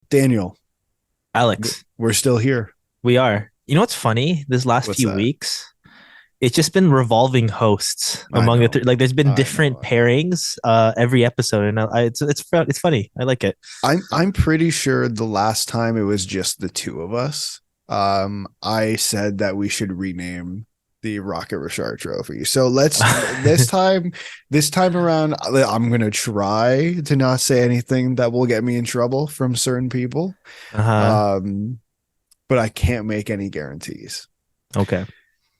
Daniel, Alex, we're still here. we are. You know what's funny? This last What's few that? weeks, it's just been revolving hosts I among the know. like. There's been I know. different I know. pairings every episode, and it's funny. I like it. I'm pretty sure the last time it was just the two of us. I said that we should rename the Rocket Richard Trophy. So let's this time around, I'm gonna try to not say anything that will get me in trouble from certain people. Uh-huh. Um, but I can't make any guarantees. Okay.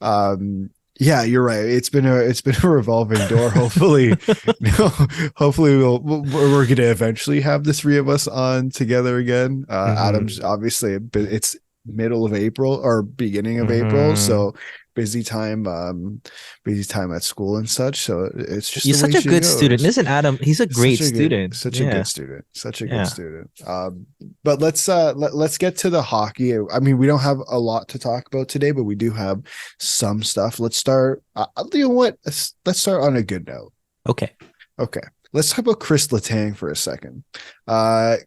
um yeah, you're right. It's been a revolving door. Hopefully no, hopefully we're gonna eventually have the three of us on together again. Adam's Mm-hmm. obviously, but it's middle of April or beginning of April, Mm-hmm. so busy time. Busy time at school and such, so it's just He's the way such a she good student, goes. isn't Adam? He's a great student. Such a good Yeah. student, such a good Yeah. student. But let's get to the hockey. I mean, we don't have a lot to talk about today, but we do have some stuff. Let's start. You know what? Let's start on a good note. Okay. Okay, let's talk about Chris Letang for a second.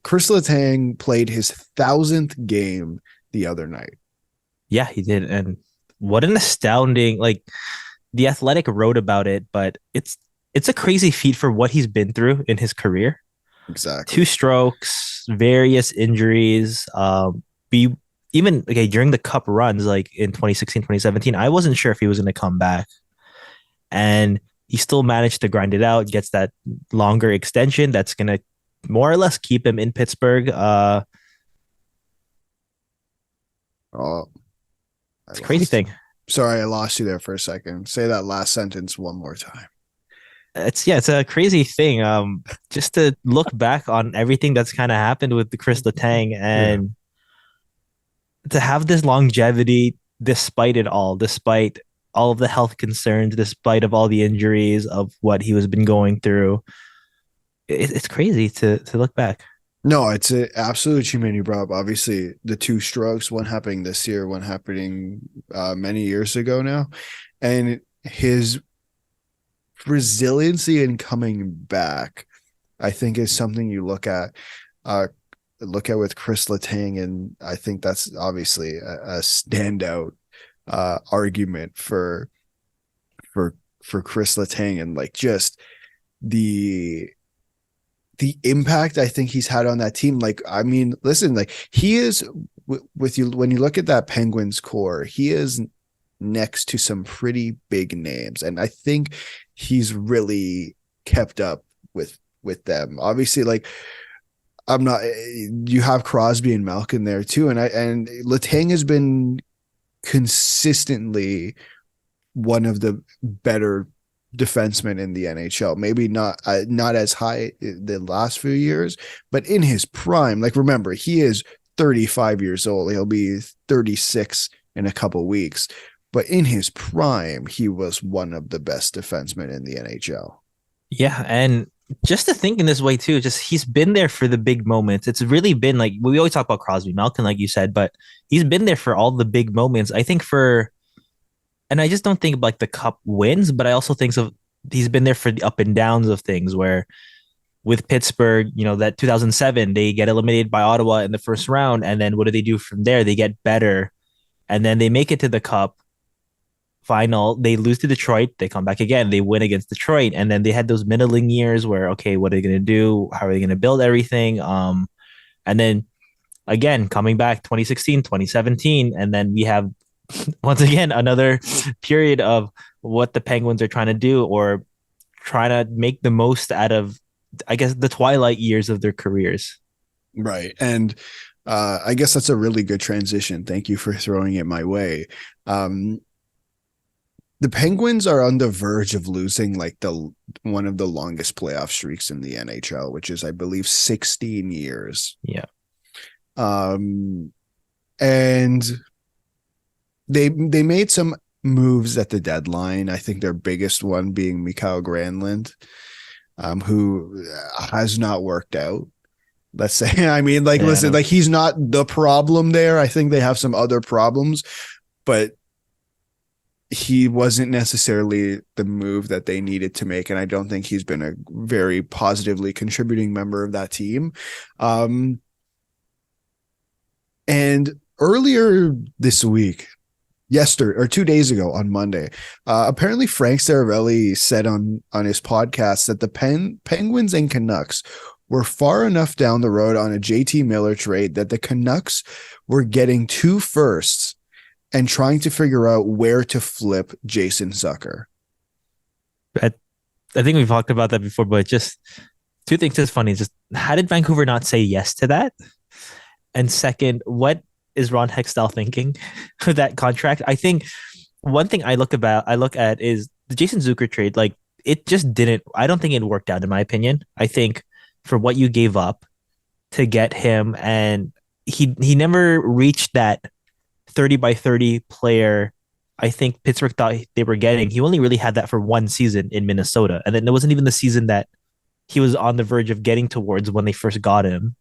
Chris Letang played his 1,000th game the other night. Yeah, he did. And what an astounding the Athletic wrote about it, but it's a crazy feat for what he's been through in his career. Two Exactly. strokes, various injuries. Be even okay during the cup runs, like in 2016, 2017, I wasn't sure if he was going to come back. And he still managed to grind it out, gets that longer extension that's going to more or less keep him in Pittsburgh. Oh, I It's a crazy lost. thing. Sorry, I lost you there for a second. Say that last sentence one more time. It's a crazy thing. Just to look back on everything that's kind of happened with the Chris Letang Yeah. and to have this longevity despite it all, despite all of the health concerns, despite of all the injuries of what he was been going through. It's crazy to look back. No, it's an absolute achievement you brought up. Obviously, the two strokes, one happening this year, one happening many years ago now. And his resiliency in coming back, I think, is something you uh, look at with Chris Letang, and I think that's obviously a standout argument for for Chris Letang, and like just the the impact I think he's had on that team. Like, I mean, listen, like he is with you when you look at that Penguins core, he is next to some pretty big names, and I think he's really kept up with them. Obviously, like I'm not. You have Crosby and Malkin there too, and Letang has been consistently one of the better defensemen in the NHL. Maybe not as high the last few years, but in his prime. Like remember, he is 35 years old. He'll be 36 in a couple weeks. But in his prime, he was one of the best defensemen in the NHL. Yeah, and just to think in this way too, just he's been there for the big moments. It's really been like we always talk about Crosby, Malkin, like you said, but he's been there for all the big moments. I think for and I just don't think of like the cup wins, but I also think of he's been there for the up and downs of things where with Pittsburgh, that 2007, they get eliminated by Ottawa in the first round. And then what do they do from there? They get better. And then they make it to the cup final. They lose to Detroit. They come back again. They win against Detroit. And then they had those middling years where, okay, what are they going to do? How are they going to build everything? And then again, coming back 2016, 2017. And then we have once again another period of what the Penguins are trying to do or trying to make the most out of, I guess, the twilight years of their careers. Right. And I guess that's a really good transition. Thank you for throwing it my way. Um, the Penguins are on the verge of losing like the one of the longest playoff streaks in the NHL, which is I believe 16 years. Yeah. Um, and they made some moves at the deadline. I think their biggest one being Mikael Granlund, who has not worked out. Let's say, I mean, like, Yeah. listen, like he's not the problem there. I think they have some other problems, but he wasn't necessarily the move that they needed to make. And I don't think he's been a very positively contributing member of that team. Um, And earlier this week, yesterday or 2 days ago on Monday, apparently Frank Saravelli said on his podcast that the Penguins and Canucks were far enough down the road on a JT Miller trade that the Canucks were getting two firsts and trying to figure out where to flip Jason Zucker. I, I think we've talked about that before, but just two things is funny. Just how did Vancouver not say yes to that? And second, what is Ron Hextall thinking with that contract? I think one thing I look at is the Jason Zucker trade. Like it just didn't. I don't think it worked out in my opinion. I think for what you gave up to get him, and he never reached that 30 by 30 player. I think Pittsburgh thought they were getting. He only really had that for one season in Minnesota, and then it wasn't even the season that he was on the verge of getting towards when they first got him.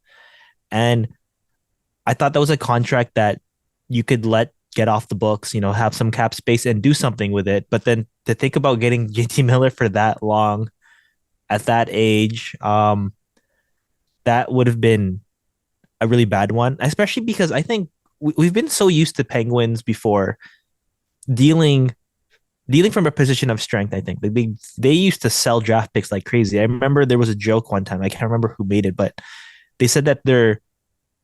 And I thought that was a contract that you could let get off the books, you know, have some cap space and do something with it. But then to think about getting JT Miller for that long at that age, that would have been a really bad one, especially because I think we've been so used to Penguins before dealing from a position of strength. I think they used to sell draft picks like crazy. I remember there was a joke one time. I can't remember who made it, but they said that their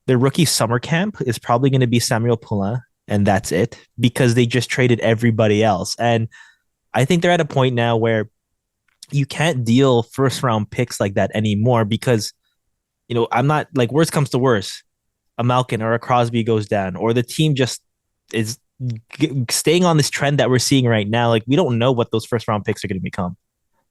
rookie summer camp is probably going to be Samuel Poulin, and that's it because they just traded everybody else. And I think they're at a point now where you can't deal first round picks like that anymore because, you know, I'm not like worst comes to worst, a Malkin or a Crosby goes down, or the team just is staying on this trend that we're seeing right now. Like we don't know what those first round picks are going to become.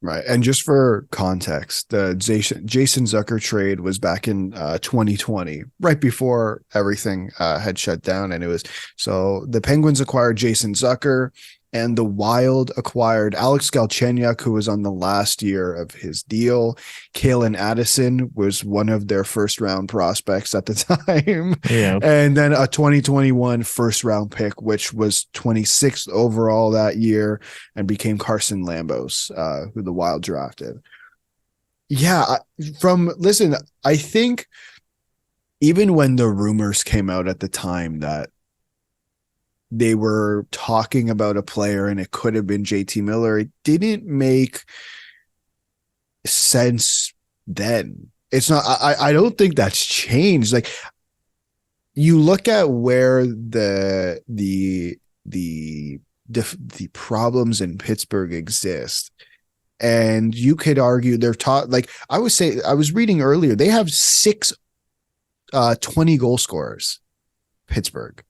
Right. And just for context, the Jason Zucker trade was back in 2020, right before everything had shut down. And it was so the Penguins acquired Jason Zucker and the Wild acquired Alex Galchenyuk, who was on the last year of his deal. Kalen Addison was one of their first round prospects at the time. Yeah. And then a 2021 first round pick, which was 26th overall that year and became Carson Lambos, who the Wild drafted. Yeah, listen, I think even when the rumors came out at the time that they were talking about a player and it could have been JT Miller, it didn't make sense then. It's not, I don't think that's changed. Like you look at where the problems in Pittsburgh exist, and you could argue they're taught, like I was reading earlier, they have 20 goal scorers, Pittsburgh.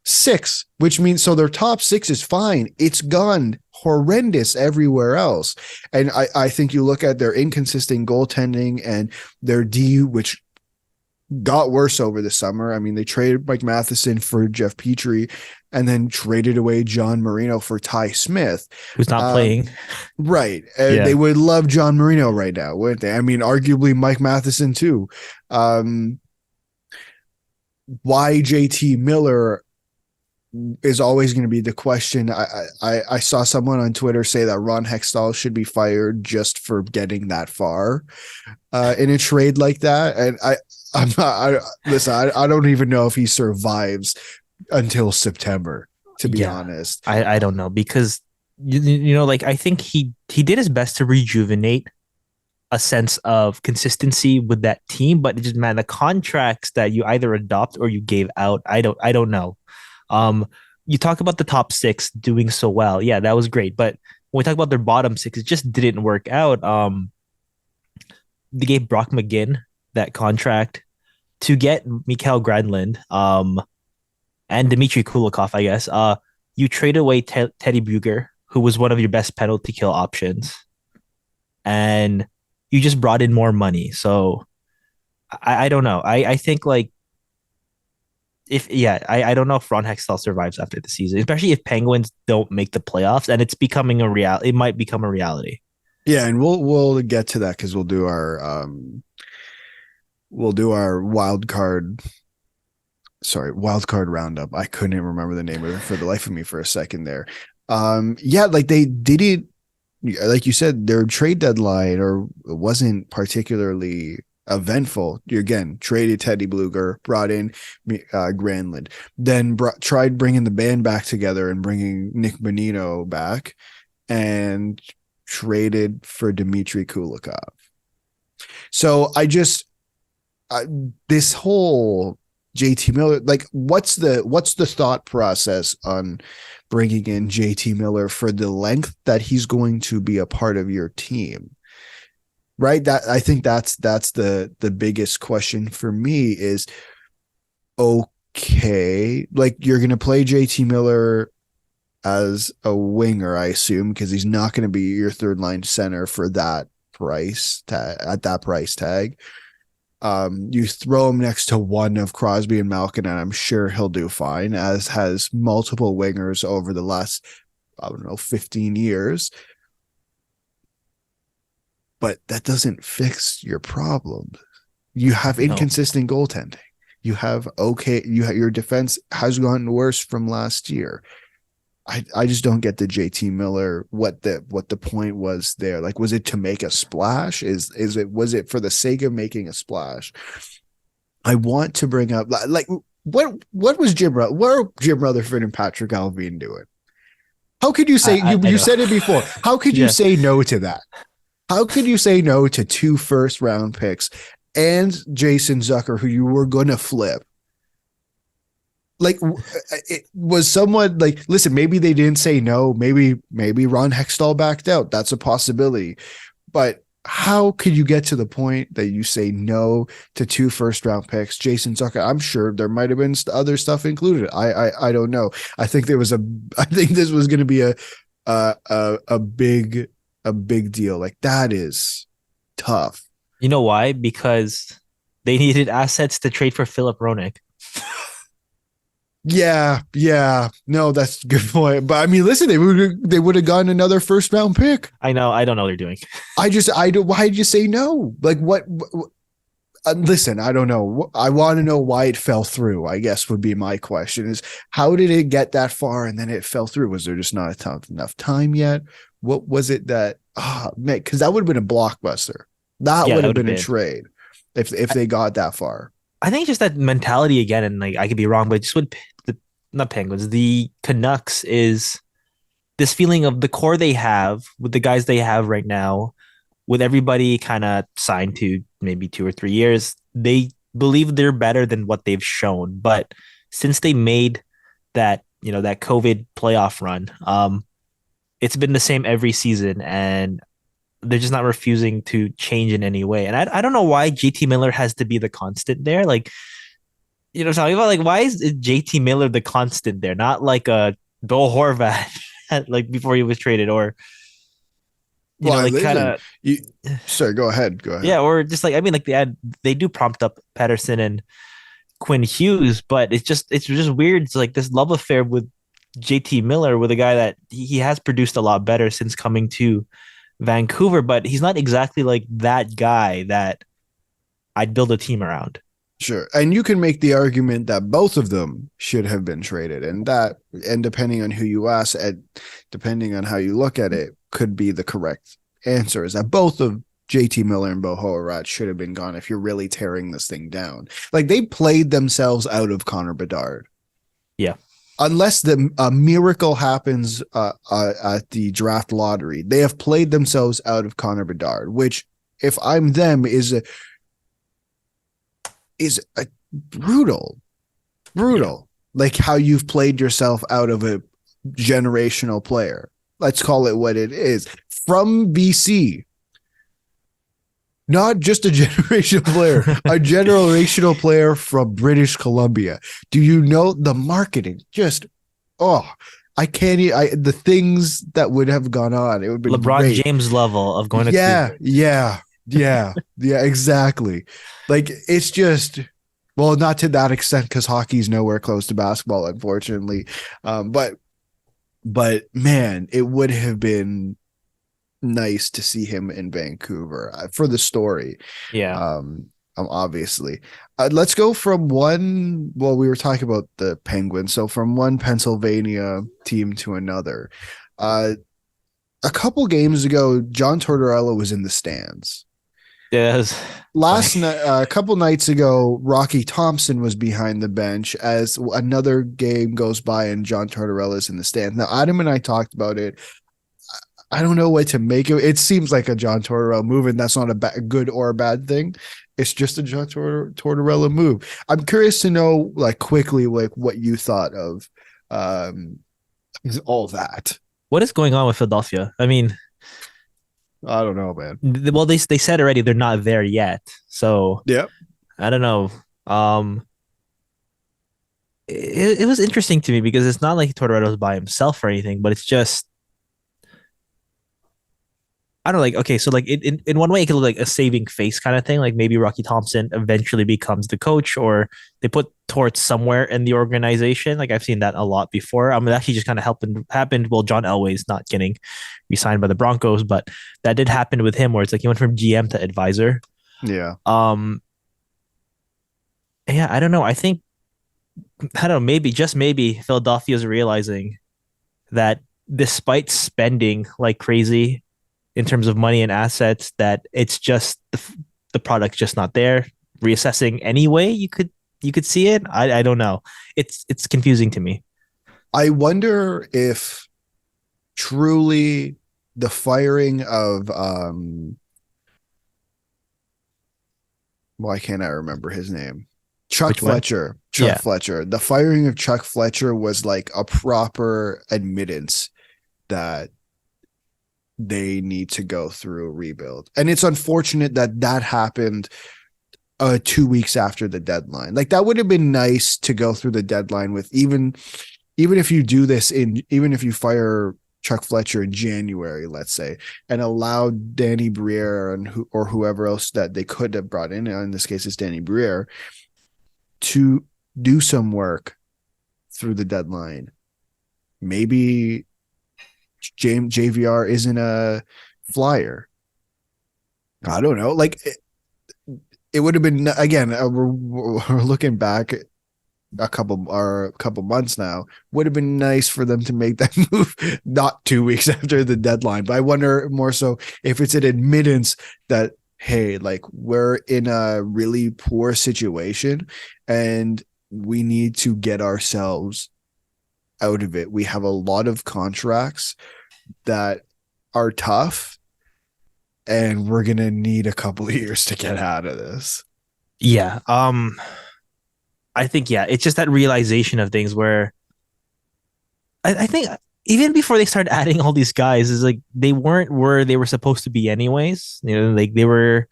6, which means so their top 6 is fine. It's gone horrendous everywhere else. And I think you look at their inconsistent goaltending and their D, which got worse over the summer. I mean, they traded Mike Matheson for Jeff Petrie and then traded away John Marino for Ty Smith, who's not playing. Right. And Yeah. they would love John Marino right now, wouldn't they? I mean, arguably Mike Matheson too. Why JT Miller is always going to be the question. I saw someone on Twitter say that Ron Hextall should be fired just for getting that far in a trade like that. And I don't even know if he survives until September, to be honest. I don't know because you know, like I think he did his best to rejuvenate a sense of consistency with that team, but it just, man, the contracts that you either adopt or you gave out, I don't know. You talk about the top 6 doing so well. Yeah, that was great. But when we talk about their bottom 6, it just didn't work out. They gave Brock McGinn that contract to get Mikael Granlund, and Dmitry Kulikov, I guess. You trade away Teddy Buger, who was one of your best penalty kill options, and you just brought in more money. So I don't know. I think like I don't know if Ron Hextall survives after the season, especially if Penguins don't make the playoffs, and it's becoming a reality. It might become a reality. Yeah, and we'll get to that because we'll do our wild card roundup. I couldn't even remember the name of it for the life of me for a second there. Like they didn't, like you said, their trade deadline or wasn't particularly eventful. You again traded Teddy Bluger, brought in Granlund, then tried bringing the band back together and bringing Nick Bonino back, and traded for Dmitry Kulikov. So this whole JT Miller, like, what's the thought process on bringing in JT Miller for the length that he's going to be a part of your team? Right. That I think that's the biggest question for me is, okay, like, you're going to play JT Miller as a winger, I assume, because he's not going to be your third line center for that price at that price tag. You throw him next to one of Crosby and Malkin, and I'm sure he'll do fine, as has multiple wingers over the last, I don't know, 15 years. But that doesn't fix your problem. You have No. inconsistent goaltending. Your defense has gotten worse from last year. I just don't get the JT Miller, what the point was there. Like, was it to make a splash? Was it for the sake of making a splash? I want to bring up, like, what was Jim Rutherford and Patrick Alvin doing? How could you say, I you don't. said it before? How could you Yeah. say no to that? How could you say no to 2 first round picks and Jason Zucker, who you were going to flip? Like, it was someone like, listen, maybe they didn't say no. Maybe Ron Hextall backed out. That's a possibility. But how could you get to the point that you say no to 2 first round picks, Jason Zucker? I'm sure there might have been other stuff included. I don't know. I think this was going to be a big deal. Like, that is tough. You know why? Because they needed assets to trade for Philip Roenick. Yeah. No, that's a good point. But I mean, listen, they would have gotten another first round pick. I know. I don't know what they're doing. I do. Why did you say no? Like, what? Listen, I don't know. I want to know why it fell through, I guess, would be my question, is how did it get that far and then it fell through? Was there just not enough time yet? What was it that, man, because that would have been a blockbuster. That Yeah, would that have would have been a been. trade if they got that far. I think just that mentality again, and like I could be wrong, but just with the not Penguins, the Canucks is this feeling of the core they have with the guys they have right now, with everybody kind of signed to maybe 2 or 3 years. They believe they're better than what they've shown, but since they made that COVID playoff run, it's been the same every season, and they're just not refusing to change in any way. And I don't know why JT Miller has to be the constant there. Like, talking about, like, why is JT Miller the constant there? Not like a Bill Horvat like before he was traded, or Well, like kind listen, of, you, sorry, go ahead. Go ahead. yeah, or just like, I mean, like they do prompt up Patterson and Quinn Hughes, but it's just weird. It's like this love affair with JT Miller, with a guy that he has produced a lot better since coming to Vancouver, but he's not exactly like that guy that I'd build a team around. Sure. And you can make the argument that both of them should have been traded. And depending on who you ask, and depending on how you look at it, could be the correct answer, is that both of JT Miller and Bo Horvat should have been gone if you're really tearing this thing down. Like, they played themselves out of Connor Bedard. Yeah. Unless a miracle happens at the draft lottery, they have played themselves out of Connor Bedard, which, if I'm them, is a brutal. Yeah. Like, how you've played yourself out of a generational player. Let's call it what it is. From BC. Not just a generational player, a generational player from British Columbia. Do you know the marketing? Just, I can't. The things that would have gone on. It would have been LeBron great. James level of going to Yeah, Cleveland. yeah, exactly. Like, it's just, well, not to that extent, because hockey's nowhere close to basketball, unfortunately. But man, it would have been nice to see him in Vancouver for the story. Yeah. Obviously, let's go from one. Well, we were talking about the Penguins, so from one Pennsylvania team to another. A couple games ago, John Tortorella was in the stands. Yeah, that was funny. Last night, a couple nights ago, Rocky Thompson was behind the bench as another game goes by and John Tortorella is in the stand. Now, Adam and I talked about it. I don't know what to make of it. It seems like a John Tortorella move, and that's not a good or a bad thing. It's just a John Tortorella move. I'm curious to know, like, quickly, like what you thought of um, all that. What is going on with Philadelphia? I mean, I don't know, man. well, they said already they're not there yet, so Yeah, I don't know. Um, it was interesting to me because it's not like Tortorella was by himself or anything, but it's just I don't know, like okay, so like in one way it could look like a saving face kind of thing. Like maybe Rocky Thompson eventually becomes the coach, or they put Torts somewhere in the organization. Like I've seen that a lot before. It actually just kind of happened. Well, John Elway's not getting re-signed by the Broncos, but that did happen with him, where it's like he went from GM to advisor. yeah. Um, yeah, I don't know. I don't know. Maybe just maybe Philadelphia's realizing that despite spending like crazy in terms of money and assets, that it's just the product's just not there. Reassessing anyway, you could see it. I don't know. It's confusing to me. I wonder if truly the firing of why can't I remember his name? Chuck Which one? Fletcher. Chuck Yeah. Fletcher. The firing of Chuck Fletcher was like a proper admittance that they need to go through a rebuild. And it's unfortunate that that happened 2 weeks after the deadline. Like that would have been nice to go through the deadline with even if you do this even if you fire Chuck Fletcher in January, let's say, and allow Danny Briere or whoever else that they could have brought in this case it's Danny Briere, to do some work through the deadline. Maybe JVR isn't a flyer. I don't know. Like it would have been again. We're looking back a couple months now. Would have been nice for them to make that move not 2 weeks after the deadline. But I wonder more so if it's an admittance that hey, like we're in a really poor situation and we need to get ourselves out of it. We have a lot of contracts that are tough and we're going to need a couple of years to get out of this. Yeah. I think yeah, it's just that realization of things where I think even before they started adding all these guys, is like they weren't where they were supposed to be anyways. You know, like they were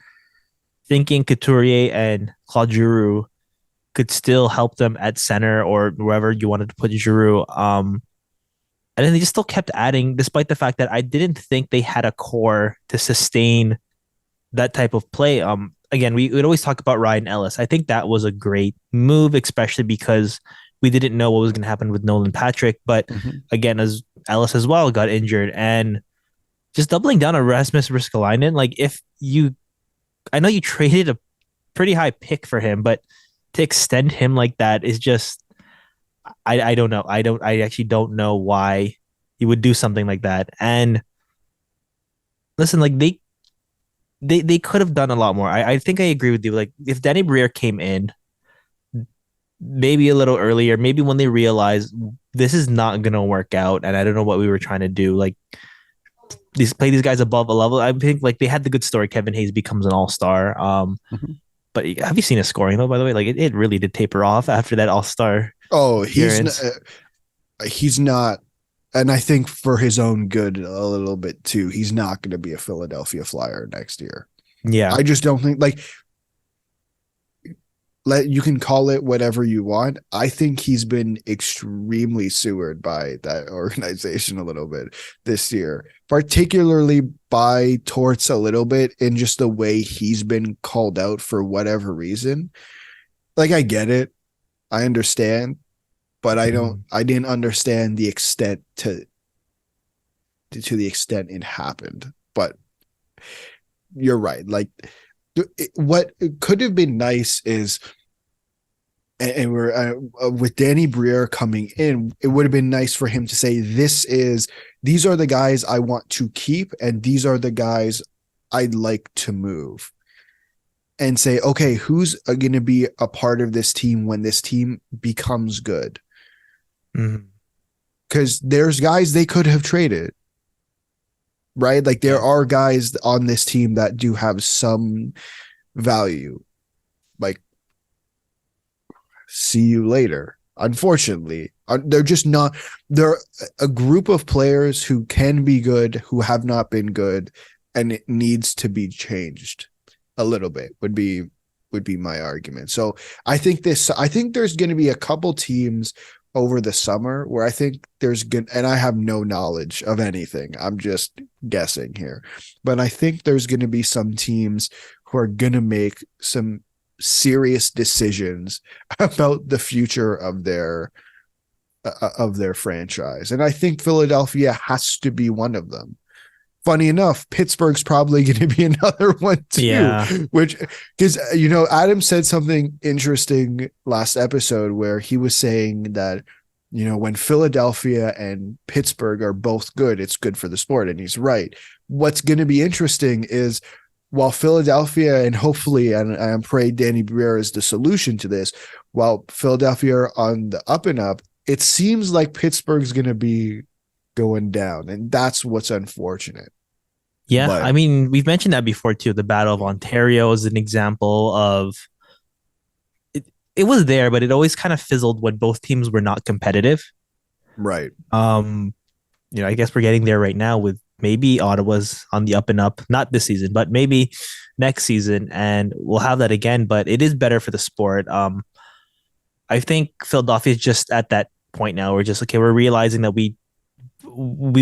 thinking Couturier and Claude Giroux could still help them at center or wherever you wanted to put Giroux. And then they just still kept adding, despite the fact that I didn't think they had a core to sustain that type of play. Again, we would always talk about Ryan Ellis. I think that was a great move, especially because we didn't know what was going to happen with Nolan Patrick. But Mm-hmm. again, as Ellis as well got injured, and just doubling down on Rasmus Riskalainen, like if you, I know you traded a pretty high pick for him, but to extend him like that is just, I don't know. I actually don't know why you would do something like that. And listen, like they could have done a lot more. I think I agree with you. Like if Danny Briere came in maybe a little earlier, maybe when they realized this is not gonna work out, and I don't know what we were trying to do, like these guys above a level. I think like they had the good story. Kevin Hayes becomes an all-star. Mm-hmm. But have you seen his scoring though? By the way, like it really did taper off after that all-star Oh, appearance. he's not, and I think for his own good a little bit too. He's not going to be a Philadelphia Flyer next year. Yeah, I just don't think like you can call it whatever you want. I think he's been extremely sewered by that organization a little bit this year, particularly by Torts a little bit in just the way he's been called out for whatever reason. Like I get it. I understand, but I didn't understand the extent to the extent it happened. But you're right. Like what could have been nice is, and we're with Danny Briere coming in, it would have been nice for him to say, these are the guys I want to keep, and these are the guys I'd like to move. and say, okay, who's going to be a part of this team when this team becomes good? Mhm. Because there's guys they could have traded, right? Like there Yeah. are guys on this team that do have some value. Like, see you later. Unfortunately, they're just not. They're a group of players who can be good, who have not been good, and it needs to be changed a little bit. Would be my argument. So I think this. I think there's going to be a couple teams over the summer where I think there's good, and I have no knowledge of anything. I'm just guessing here, but I think there's going to be some teams who are going to make some serious decisions about the future of their franchise. And I think Philadelphia has to be one of them. Funny enough, Pittsburgh's probably going to be another one too, Yeah. which because Adam said something interesting last episode where he was saying that when Philadelphia and Pittsburgh are both good, it's good for the sport, and he's right. What's going to be interesting is while Philadelphia and hopefully, and I pray Danny Briere is the solution to this, while Philadelphia are on the up and up, it seems like Pittsburgh's going to be going down, and that's what's unfortunate. Yeah. But I mean, we've mentioned that before too. The Battle of Ontario is an example of it, it was there, but it always kind of fizzled when both teams were not competitive. right, Um, I guess we're getting there right now with maybe Ottawa's on the up and up, not this season, but maybe next season, and we'll have that again. But it is better for the sport. I think Philadelphia is just at that point now. We're just okay. We're realizing that we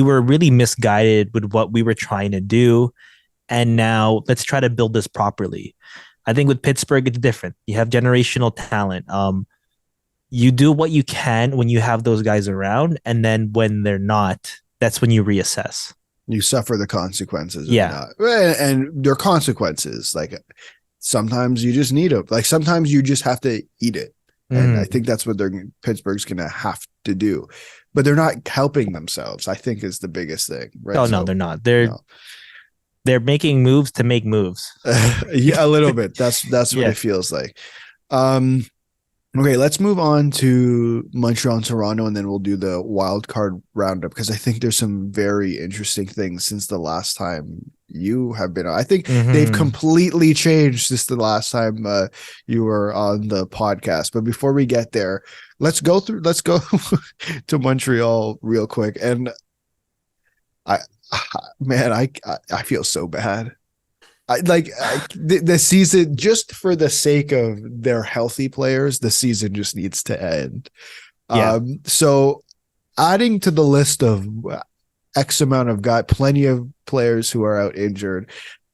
were really misguided with what we were trying to do, and now let's try to build this properly. I think with Pittsburgh, it's different. You have generational talent. You do what you can when you have those guys around, and then when they're not, that's when you reassess. you suffer the consequences of Yeah. not, and there are consequences. Like sometimes you just need them. Like sometimes you just have to eat it. And I Mm. think that's what Pittsburgh's going to have to do, but they're not helping themselves. I think is the biggest thing, right? Oh no, So they're not. They're no, they're making moves to make moves. yeah, a little bit. That's what Yeah. it feels like. Um, Okay, let's move on to Montreal and Toronto, and then we'll do the wild card roundup because I think there's some very interesting things since the last time you have been on. I think they've Mm-hmm. completely changed since the last time you were on the podcast. But before we get there, let's go to Montreal real quick. And I, man, I feel so bad. The season, just for the sake of their healthy players, the season just needs to end. Yeah. So adding to the list of X amount of plenty of players who are out injured.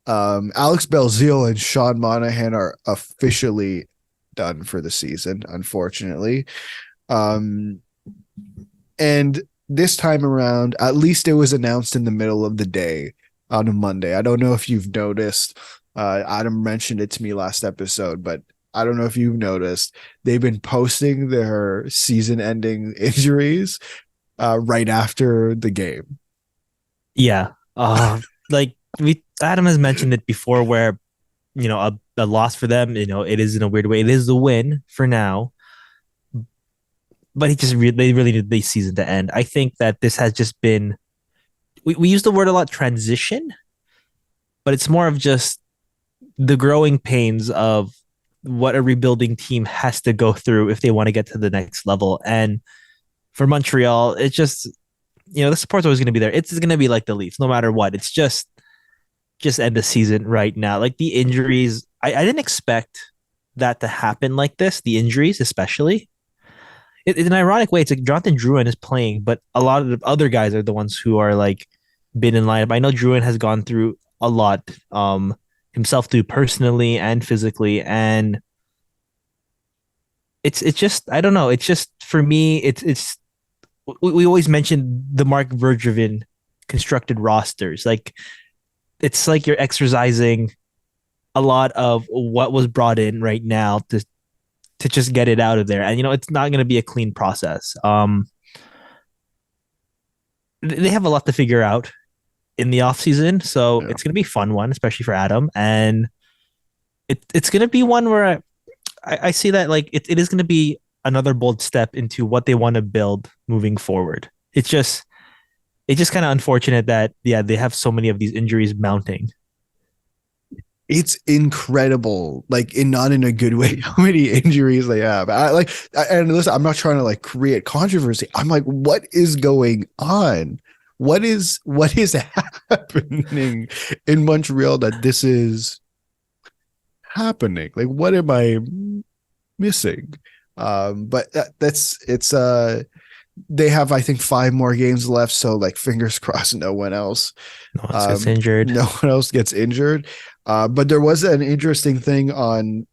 Alex Belzile and Sean Monahan are officially done for the season, unfortunately. Um, and this time around, at least it was announced in the middle of the day on a Monday. I don't know if you've noticed. Adam mentioned it to me last episode, but I don't know if you've noticed. They've been posting their season-ending injuries right after the game. Yeah. Like we Adam has mentioned it before where, a loss for them, it is in a weird way. It is the win for now, but they really need the season to end. I think that this has just been we use the word a lot transition, but it's more of just the growing pains of what a rebuilding team has to go through if they want to get to the next level. And for Montreal, it's just the support's always going to be there. It's going to be like the Leafs, no matter what. It's just end the season right now. Like the injuries, I didn't expect that to happen like this. The injuries, especially. In an ironic way, it's like Jonathan Drouin is playing, but a lot of the other guys are the ones who are like been in lineup. I know Drouin has gone through a lot himself too, personally and physically, and it's just I don't know. It's just for me, it's we always mention the Mark Bergevin constructed rosters. Like it's like you're exercising a lot of what was brought in right now to just get it out of there. And it's not going to be a clean process. They have a lot to figure out in the off season, so Yeah. it's going to be a fun one, especially for Adam. And it's gonna be one where I see that like it is gonna be another bold step into what they want to build moving forward. It's just kind of unfortunate that yeah they have so many of these injuries mounting. It's incredible, like in not in a good way, how many injuries they have. And listen, I'm not trying to like create controversy. I'm like, what is going on? What is happening in Montreal that this is happening? Like, what am I missing? But that's it's they have I think 5 more games left, so like fingers crossed no one else No one gets injured. no one else gets injured. But there was an interesting thing on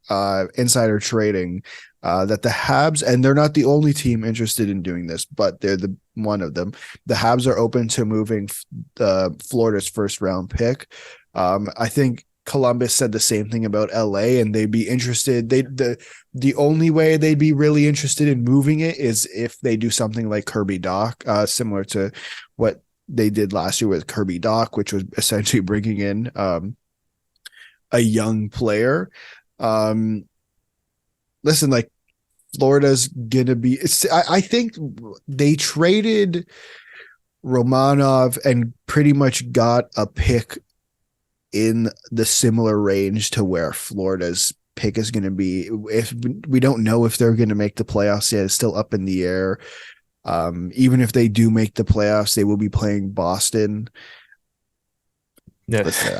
insider trading that the Habs, and they're not the only team interested in doing this, but they're the one of them. The Habs are open to moving Florida's first round pick. I think Columbus said the same thing about LA, and they'd be interested. The only way they'd be really interested in moving it is if they do something like Kirby Doc, similar to what they did last year with Kirby Doc, which was essentially bringing in a young player. Um, Listen, like Florida's gonna be. I think they traded Romanov and pretty much got a pick in the similar range to where Florida's pick is going to be. If we don't know if they're going to make the playoffs yet, it's still up in the air. Even if they do make the playoffs, they will be playing Boston. Yeah. Listen,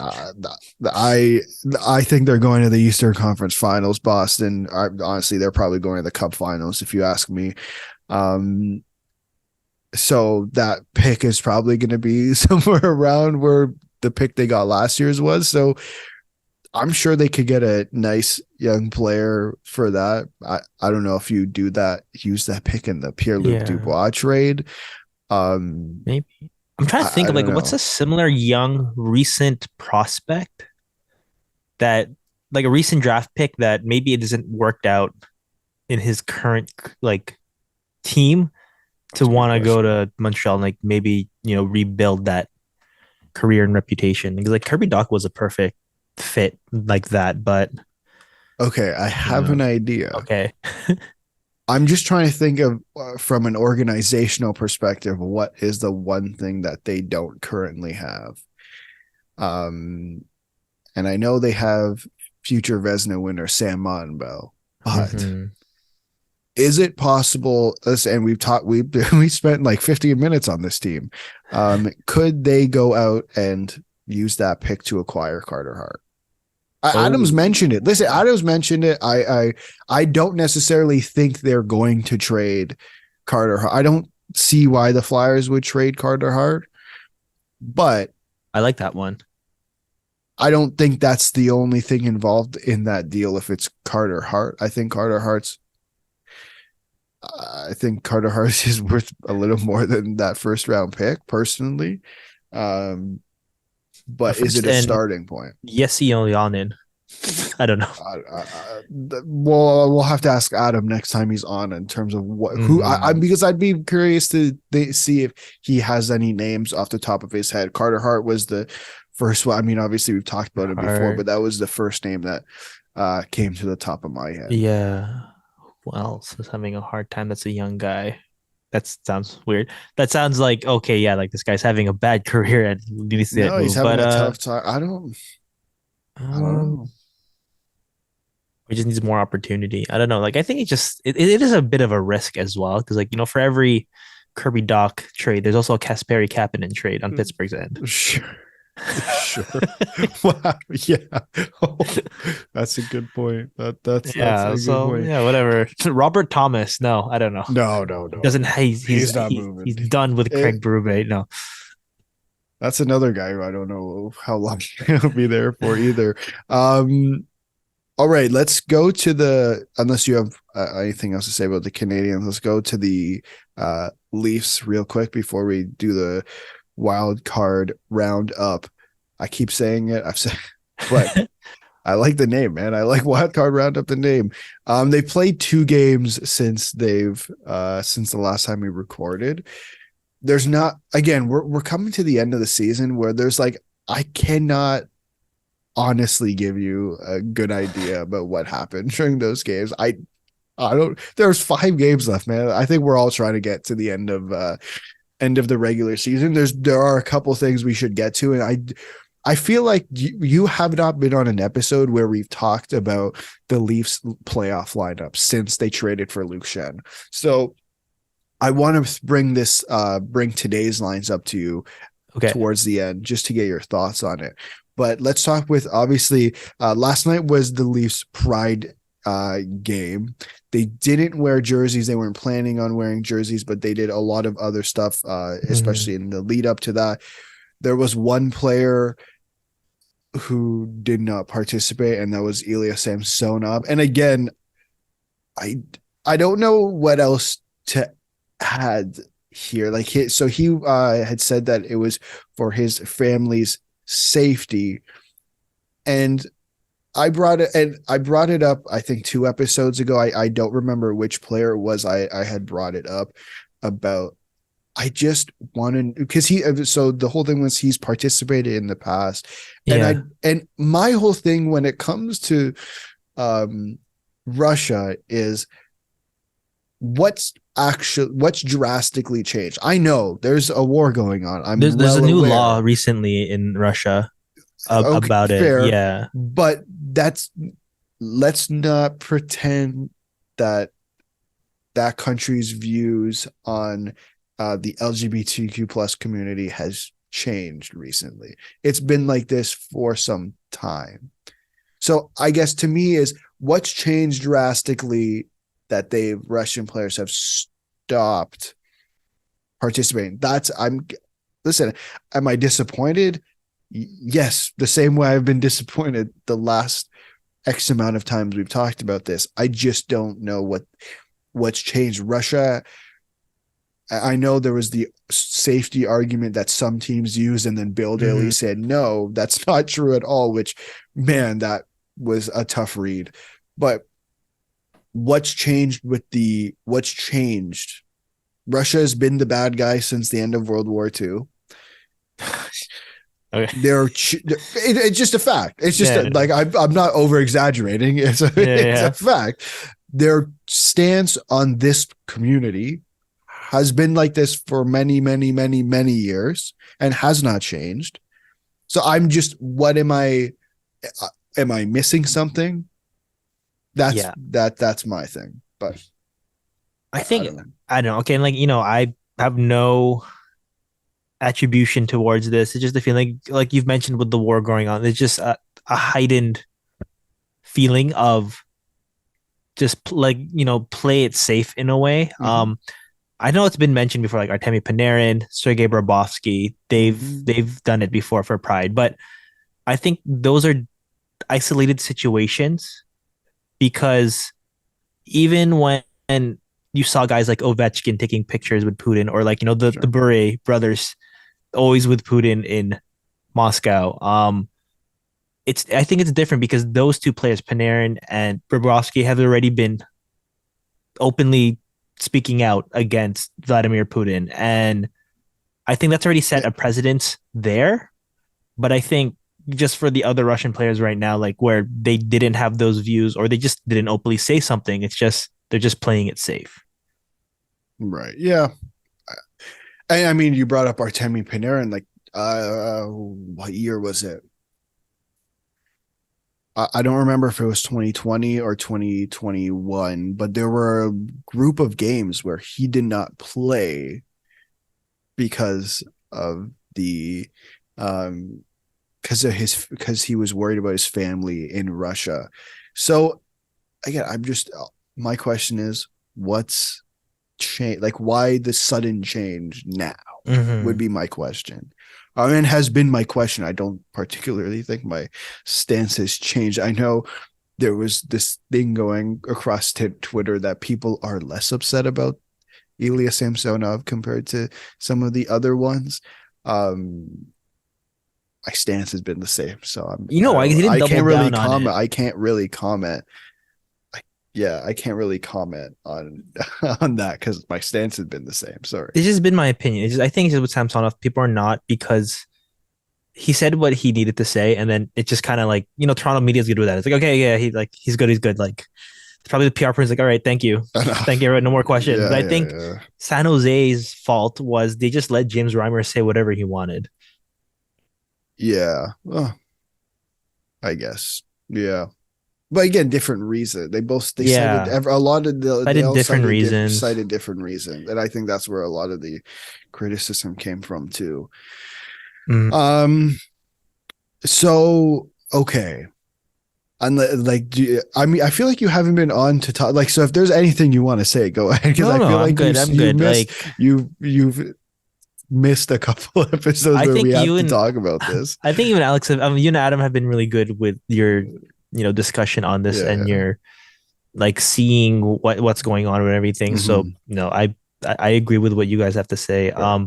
I think they're going to the Eastern Conference Finals. Boston, honestly, they're probably going to the Cup Finals if you ask me. So that pick is probably going to be somewhere around where the pick they got last year's was. So I'm sure they could get a nice young player for that. I don't know if you do that, use that pick in the Pierre-Luc Yeah. Dubois trade. Maybe. I'm trying to think I of like don't what's know. a similar young recent prospect that like a recent draft pick that maybe it isn't worked out in his current like team to That's a good want to go question. to Montreal and like maybe rebuild that career and reputation because like Kirby Doc was a perfect fit like that, but Okay, I you have know, an idea. okay, I'm just trying to think of from an organizational perspective, what is the one thing that they don't currently have? Um, and I know they have future Vesna winner Sam Monbel, but mm-hmm. is it possible? And we've talked, we spent like 15 minutes on this team. Could they go out and use that pick to acquire Carter Hart? Adams Oh, mentioned it. Listen, Adams mentioned it. I don't necessarily think they're going to trade Carter Hart. I don't see why the Flyers would trade Carter Hart, but I like that one. I don't think that's the only thing involved in that deal. If it's Carter Hart, I think Carter Hart is worth a little more than that first round pick, personally. Um, A but is first it a and starting point? Yessi Olyanin. I don't know. Well, we'll have to ask Adam next time he's on in terms of what who I Mm-hmm. because I'd be curious to see if he has any names off the top of his head. Carter Hart was the first one. I mean, obviously we've talked about him before, but Hard. that was the first name that came to the top of my head. Yeah. Who else is having a hard time? That's a young guy. That sounds weird. That sounds like okay, yeah, like this guy's having a bad career and needs to get No, he's moved. having But a tough time. I don't um, know. he just needs more opportunity. I don't know. Like I think it is a bit of a risk as well because like for every Kirby Doc trade, there's also a Kasperi Kapanen trade on Pittsburgh's end. Sure. Sure. Wow. Yeah. Oh, that's a good point. That's Yeah. a good So point. yeah, whatever. Robert Thomas. No, I don't know. No, no, He no, doesn't. no. He's He's not he's moving. he's done with It, Craig Berube. No. that's another guy who I don't know how long he'll be there for either. Um, all right, let's go to the unless you have anything else to say about the Canadians, let's go to the Leafs real quick before we do the wild card roundup. I keep saying it, I've said, but I like the name, man. I like wild card roundup the name. They played 2 games since the last time we recorded. There's not, again, we're coming to the end of the season where there's like I cannot honestly give you a good idea about what happened during those games. I don't. There's 5 games left, man. I think we're all trying to get to the end of the regular season. There are a couple things we should get to, and I feel like you have not been on an episode where we've talked about the Leafs playoff lineup since they traded for Luke Shen. So I want to bring today's lines up to you Okay. towards the end just to get your thoughts on it. But let's talk with obviously last night was the Leafs Pride game. They didn't wear jerseys. They weren't planning on wearing jerseys, but they did a lot of other stuff, Mhm. especially in the lead up to that. There was one player who did not participate, and that was Ilya Samsonov. And again, I I don't know what else to add here. Like he had said that it was for his family's safety, and I brought it up I think 2 episodes ago. I don't remember which player it was. I had brought it up about I just wanted because he so the whole thing was he's participated in the past, and Yeah. my whole thing when it comes to um Russia is what's drastically changed. I know there's a war going on. I'm There's a well new law aware. recently in Russia Okay, about it. fair, Yeah. but that's let's not pretend that that country's views on the LGBTQ plus community has changed recently. It's been like this for some time. So I guess to me is what's changed drastically that they Russian players have stopped participating. That's I'm listen, am I disappointed? Yes, the same way I've been disappointed the last X amount of times we've talked about this. I just don't know what's changed. Russia, I know there was the safety argument that some teams use, and then Bill Daly Hmm. said, no, that's not true at all, which, man, that was a tough read. But what's changed? Russia has been the bad guy since the end of World War II. Okay. It's just a fact. It's just Yeah. like I'm not over exaggerating. Yeah. It's a Yeah. fact. Their stance on this community has been like this for many, many, many, many years and has not changed. So I'm just, what am I? Am I missing something? Yeah. That's my thing. But I I think don't know. I don't know. Okay, and like I have no attribution towards this. It's just a feeling like you've mentioned with the war going on. It's just a heightened feeling of just like play it safe in a way. Mm-hmm. I know it's been mentioned before, like Artemi Panarin, Sergei Bobrovsky. Mm-hmm. They've done it before for Pride, but I think those are isolated situations because even when you saw guys like Ovechkin taking pictures with Putin, or like the Sure. Bure brothers always with Putin in Moscow. It's I think it's different because those two players, Panarin and Bobrovsky, have already been openly speaking out against Vladimir Putin, and I think that's already set a precedent there. But I think just for the other Russian players right now, like where they didn't have those views or they just didn't openly say something, it's just they're just playing it safe. Right. Yeah. I mean, you brought up Artemi Panarin. Like, what year was it? I don't remember if it was 2020 or 2021, but there were a group of games where he did not play because of the um because he was worried about his family in Russia. So again, my question is what's change, like why the sudden change now would Mm-hmm. be my question. And has been my question. I don't particularly think my stance has changed. I know there was this thing going across Twitter that people are less upset about Ilya Samsonov compared to some of the other ones. Um, my stance has been the same, so You know I why? He don't. didn't I double can't really down on comment. it. I can't really comment. Yeah, I can't really comment on on that because my stance has been the same. Sorry. It's just been my opinion. I think it's just with Samsonov, people are not because he said what he needed to say, and then it just kind of like, Toronto media is good with that. It's like, okay, yeah, he's good, he's good. Like probably the PR person's like, all right, thank you, thank Enough. you, everyone, no more questions. But Yeah, I yeah, think yeah. San Jose's fault was they just let James Reimer say whatever he wanted. Yeah. Well, I guess. Yeah. But again, different reason. They cited Yeah, a lot of I they did all different reasons. cited different reasons, and I think that's where a lot of the criticism came from too. Mm. Um. So okay, and like, I mean, I feel like you haven't been on to talk. Like, so if there's anything you want to say, go ahead, because No, I no, feel I'm like good. I'm you good. missed Like you've missed a couple episodes I where we think have you to and talk about this. I think even Alex, you and Adam have been really good with your, discussion on this Yeah, and yeah, your like seeing what's going on with everything. So mm-hmm. I agree with what you guys have to say. Right.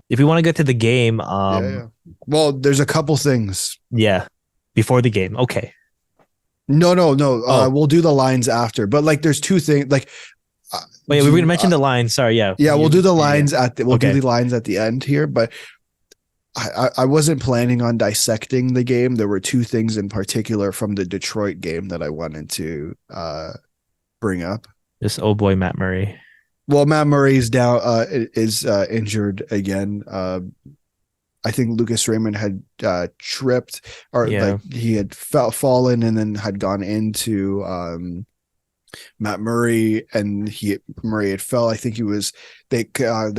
If we want to get to the game, Yeah, yeah. Well, there's a couple things. yeah, before the game, okay. No, no, no. Oh, We'll do the lines after, but like, there's two things. Like, uh, wait, we were gonna mention the line. Sorry, yeah, yeah, we'll do the yeah. lines we'll do Okay, the lines at the end here, but I wasn't planning on dissecting the game. There were two things in particular from the Detroit game that I wanted to bring up. this oh boy, Matt Murray. Well, Matt Murray's down is injured again. I think Lucas Raymond had tripped, or like Yeah, he had fallen and then had gone into Matt Murray, and Murray had fell. I think he was the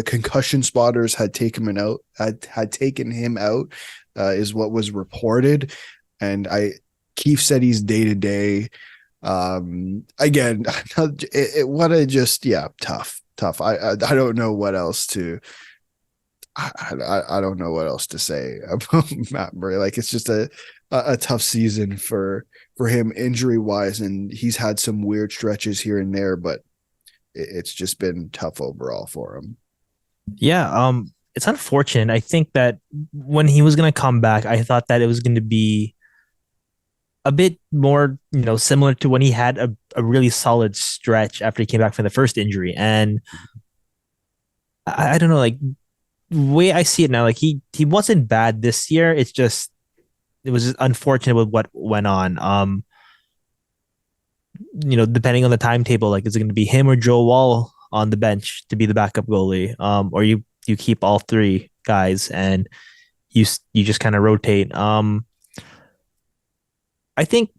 concussion spotters had taken him out. Had taken him out, is what was reported, and Keefe said he's day to day. Again, it what a just yeah tough. I don't know what else to. I don't know what else to say about Matt Murray. Like, it's just a tough season for him injury wise, and he's had some weird stretches here and there, but it's just been tough overall for him. yeah. It's unfortunate. I think that when he was gonna come back, I thought that it was going to be a bit more, similar to when he had a really solid stretch after he came back from the first injury. And I don't know, like the way I see it now, like he wasn't bad this year. It was just unfortunate with what went on. Depending on the timetable, like is it going to be him or Joe Wall on the bench to be the backup goalie? Or you keep all three guys and you just kind of rotate. I think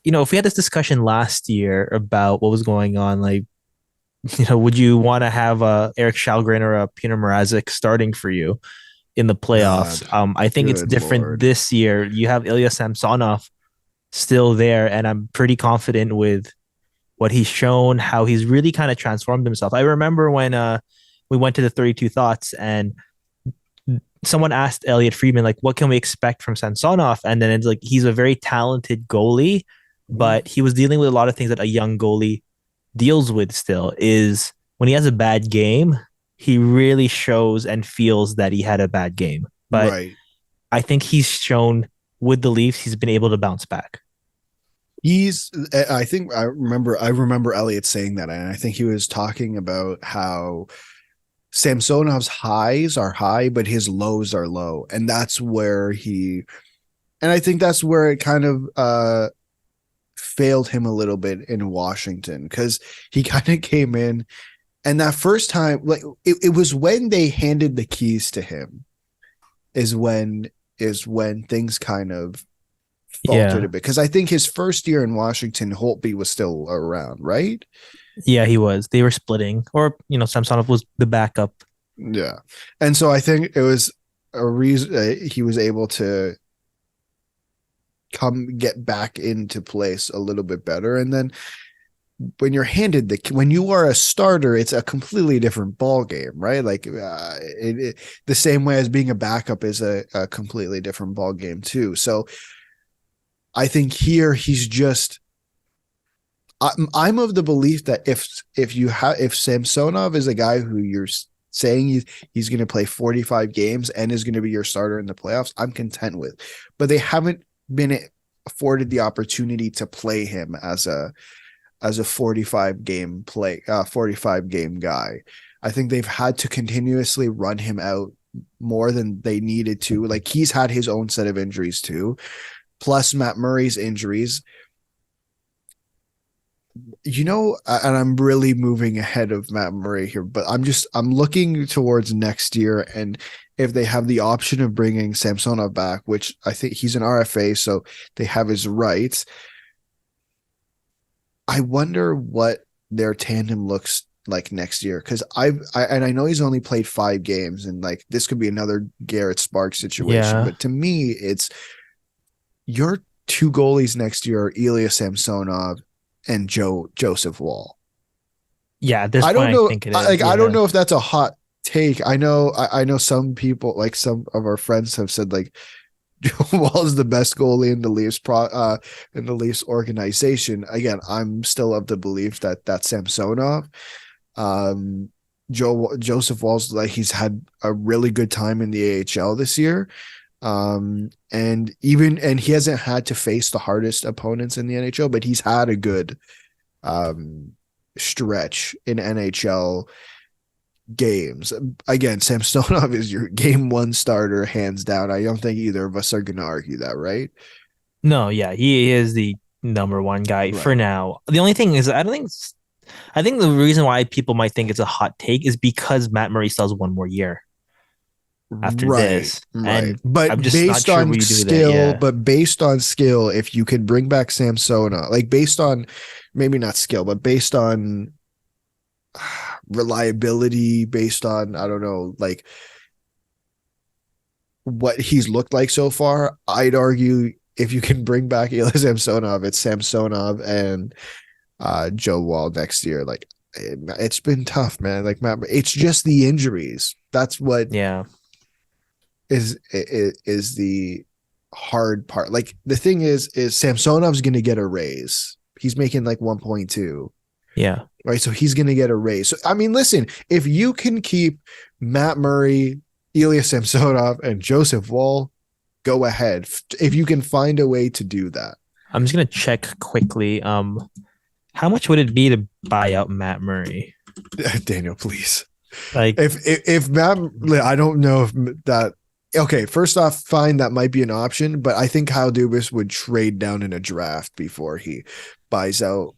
if we had this discussion last year about what was going on, like would you want to have a Eric Shalgren or a Peter Mrazek starting for you in the playoffs? God, I think it's good different lord. this year. You have Ilya Samsonov still there, and I'm pretty confident with what he's shown, how he's really kind of transformed himself. I remember when we went to the 32 Thoughts and someone asked Elliot Friedman, like, what can we expect from Samsonov? And then it's like, he's a very talented goalie, but he was dealing with a lot of things that a young goalie deals with still is when he has a bad game, he really shows and feels that he had a bad game. But Right. I think he's shown with the Leafs, he's been able to bounce back. I think I remember Elliot saying that, and I think he was talking about how Samsonov's highs are high, but his lows are low. And I think that's where it kind of failed him a little bit in Washington, because he kind of came in, and that first time, like it was when they handed the keys to him is when things kind of faltered a Yeah. bit. Because I think his first year in Washington, Holtby was still around, right? Yeah, he was. They were splitting. Or, Samsonov was the backup. Yeah. And so I think it was a reason he was able to get back into place a little bit better. And then when you are a starter, it's a completely different ball game, right? Like the same way as being a backup is a completely different ball game too. So I think here he's just. I'm of the belief that if Samsonov is a guy who you're saying he's going to play 45 games and is going to be your starter in the playoffs, I'm content with. But they haven't been afforded the opportunity to play him as a 45 game guy. I think they've had to continuously run him out more than they needed to. Like he's had his own set of injuries too, plus Matt Murray's injuries. And I'm really moving ahead of Matt Murray here, but I'm looking towards next year, and if they have the option of bringing Samsonov back, which I think he's an RFA, so they have his rights. I wonder what their tandem looks like next year, because I know he's only played 5 games, and like this could be another Garrett Sparks situation, Yeah. but to me, it's your two goalies next year are Ilya Samsonov and Joseph Wall. Yeah, at this I don't point I know. think it is. I don't Yeah. know if that's a hot take. I know some people, like some of our friends, have said like Wall is the best goalie in the in the Leafs organization. Again, I'm still of the belief that that's Samsonov. Joseph Wall's, like, he's had a really good time in the AHL this year. And he hasn't had to face the hardest opponents in the NHL, but he's had a good stretch in NHL games. Again, Samsonov is your game one starter, hands down. I don't think either of us are going to argue that, right? No, yeah, he is the number one guy for Right. now. The only thing is, I think the reason why people might think it's a hot take is because Matt Murray still has one more year after Right, this, right. and I'm just not sure what you do with that. Yeah, Based on skill, if you can bring back Samsona, like based on maybe not skill, but based on reliability, based on, I don't know, like what he's looked like so far, I'd argue if you can bring back Ilya Samsonov, it's Samsonov and Joe Wall next year. Like it's been tough, man. Like it's just the injuries. That's what yeah, is the hard part. Like the thing is Samsonov's going to get a raise. He's making like 1.2, yeah. right? So he's going to get a raise. So I mean, listen, if you can keep Matt Murray, Ilya Samsonov, and Joseph Wall, go ahead. If you can find a way to do that. I'm just gonna check quickly. How much would it be to buy out Matt Murray? Daniel, please. Like, if Matt, I don't know if that. Okay, first off, fine, that might be an option, but I think Kyle Dubas would trade down in a draft before he buys out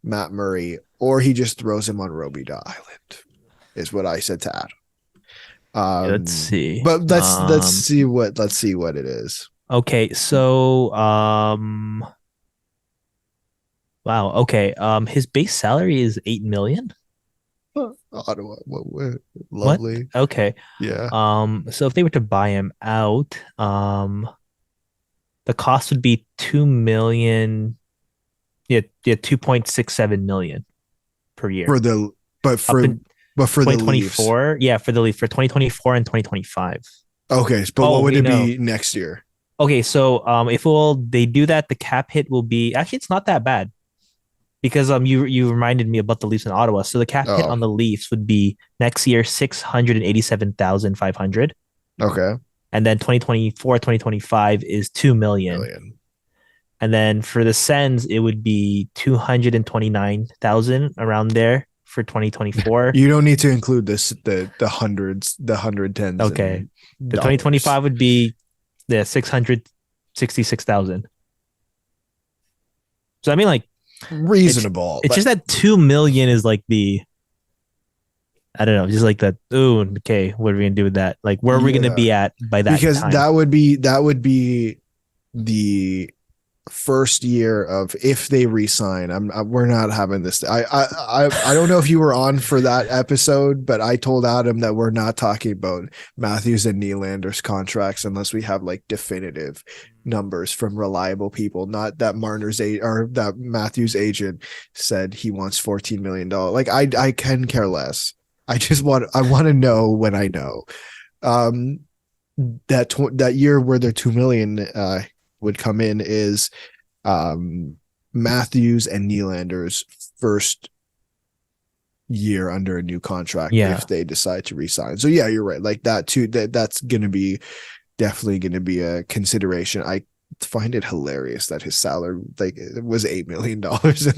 Matt Murray, or he just throws him on Robida Island, is what I said to Adam. let's see. But let's see what it is. Okay, so wow. Okay, his base salary is 8 million. Ottawa, what What? lovely. Okay. Yeah. So if they were to buy him out, the cost would be 2 million. Yeah, 2.67 million per year. For the Up in for the Leafs. 2024. Yeah, for the Leaf for 2024 and 2025. Okay, but Oh, what would wait, it no. be next year? Okay, so if they do that, the cap hit will be actually it's not that bad because you reminded me about the Leafs in Ottawa. So the cap hit Oh, on the Leafs would be next year 687,500, okay. and then 2024 2025 is 2 million. Million. And then for the Sens, it would be 229,000 around there for 2024. You don't need to include the hundreds, the 110s. Okay. The Dollars. 2025 would be 666,000. So I mean, like, Reasonable. it's just that 2 million is like I don't know, just like that. Oh, okay. What are we gonna do with that? Like, where are we gonna be at by that because time? that would be the first year of, if they resign. We're not having this. I don't know if you were on for that episode, but I told Adam that we're not talking about Matthews and Nylander's contracts unless we have like definitive numbers from reliable people. Not that that Matthews agent said he wants $14 million. Like I can care less. I want to know when I know. That year where the 2 million would come in is Matthews and Nylander's first year under a new contract, Yeah. if they decide to resign. So yeah, you're right. Like that too. That's definitely gonna be a consideration. I find it hilarious that his salary like it was $8 million in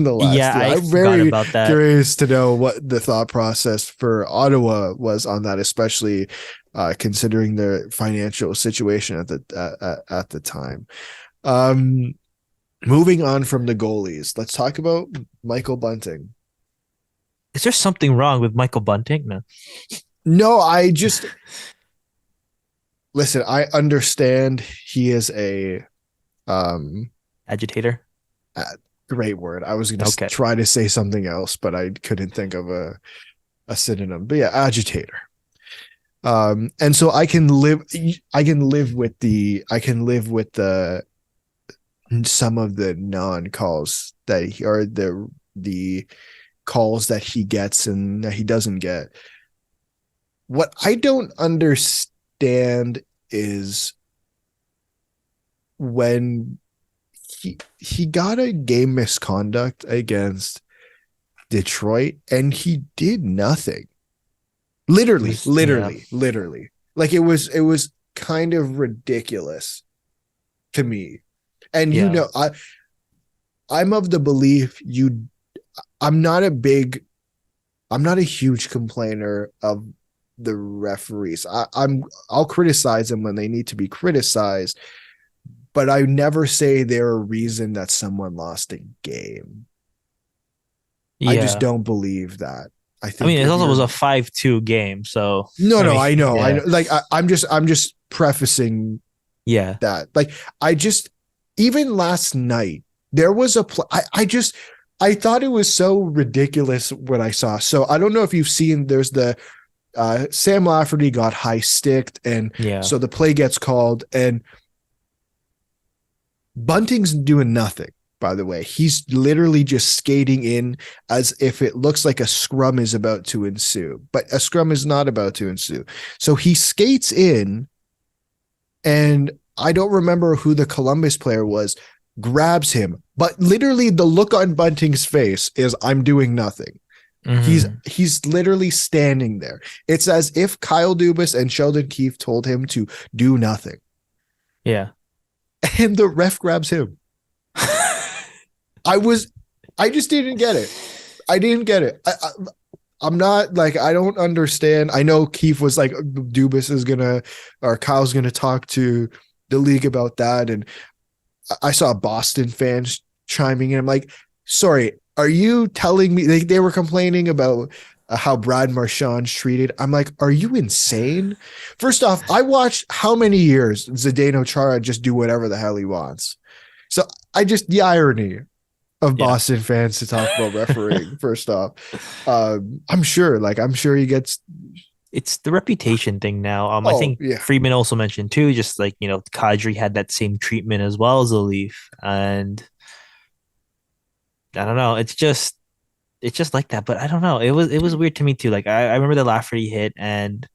the last Yeah, year. I I'm forgot very about that. curious to know what the thought process for Ottawa was on that, especially considering the financial situation at the time. Um, Moving on from the goalies, let's talk about Michael Bunting. Is there something wrong with Michael Bunting? No. No, I just listen. I understand he is um Agitator. a great word. I was going to Okay. try to say something else, but I couldn't think of a synonym. But yeah, agitator. And so I can live with the some of the non calls that he, or the calls that he gets and that he doesn't get. What I don't understand is when he got a game misconduct against Detroit and he did nothing. Literally, Yeah. literally, literally. Like it was kind of ridiculous to me. And Yeah. I'm of the belief I'm not a big I'm not a huge complainer of the referees. I'll criticize them when they need to be criticized, but I never say they're a reason that someone lost a game. I just Yeah. don't believe that. I I mean, think it if also you're was a 5-2 game. So, no, I no, mean, I yeah. know. Like I'm just prefacing Yeah. that. Like I just even last night there was a I thought it was so ridiculous what I saw. So I don't know if you've seen. There's the Sam Lafferty got high sticked, and Yeah. so the play gets called, and Bunting's doing nothing. By the way, he's literally just skating in as if it looks like a scrum is about to ensue, but a scrum is not about to ensue. So he skates in, and I don't remember who the Columbus player was, grabs him, but literally the look on Bunting's face is I'm doing nothing. Hmm. He's literally standing there. It's as if Kyle Dubas and Sheldon Keefe told him to do nothing. Yeah. And the ref grabs him. I was I just didn't get it. I didn't get it. I'm not like I don't understand. I know Keefe was like Dubas is gonna or Kyle's gonna talk to the league about that, and I saw Boston fans chiming in. I'm like, sorry, are you telling me they were complaining about how Brad Marchand's treated? I'm like, are you insane? First off, I watched how many years Zdeno Chara just do whatever the hell he wants. So I just the irony of Yeah. Boston fans to talk about refereeing. First off, I'm sure he gets. It's the reputation thing now. I Oh think yeah, Freeman also mentioned too, just like, Kadri had that same treatment as well as a Leaf. And I don't know. It's just like that. But I don't know. It was weird to me too. Like I remember the Lafferty hit and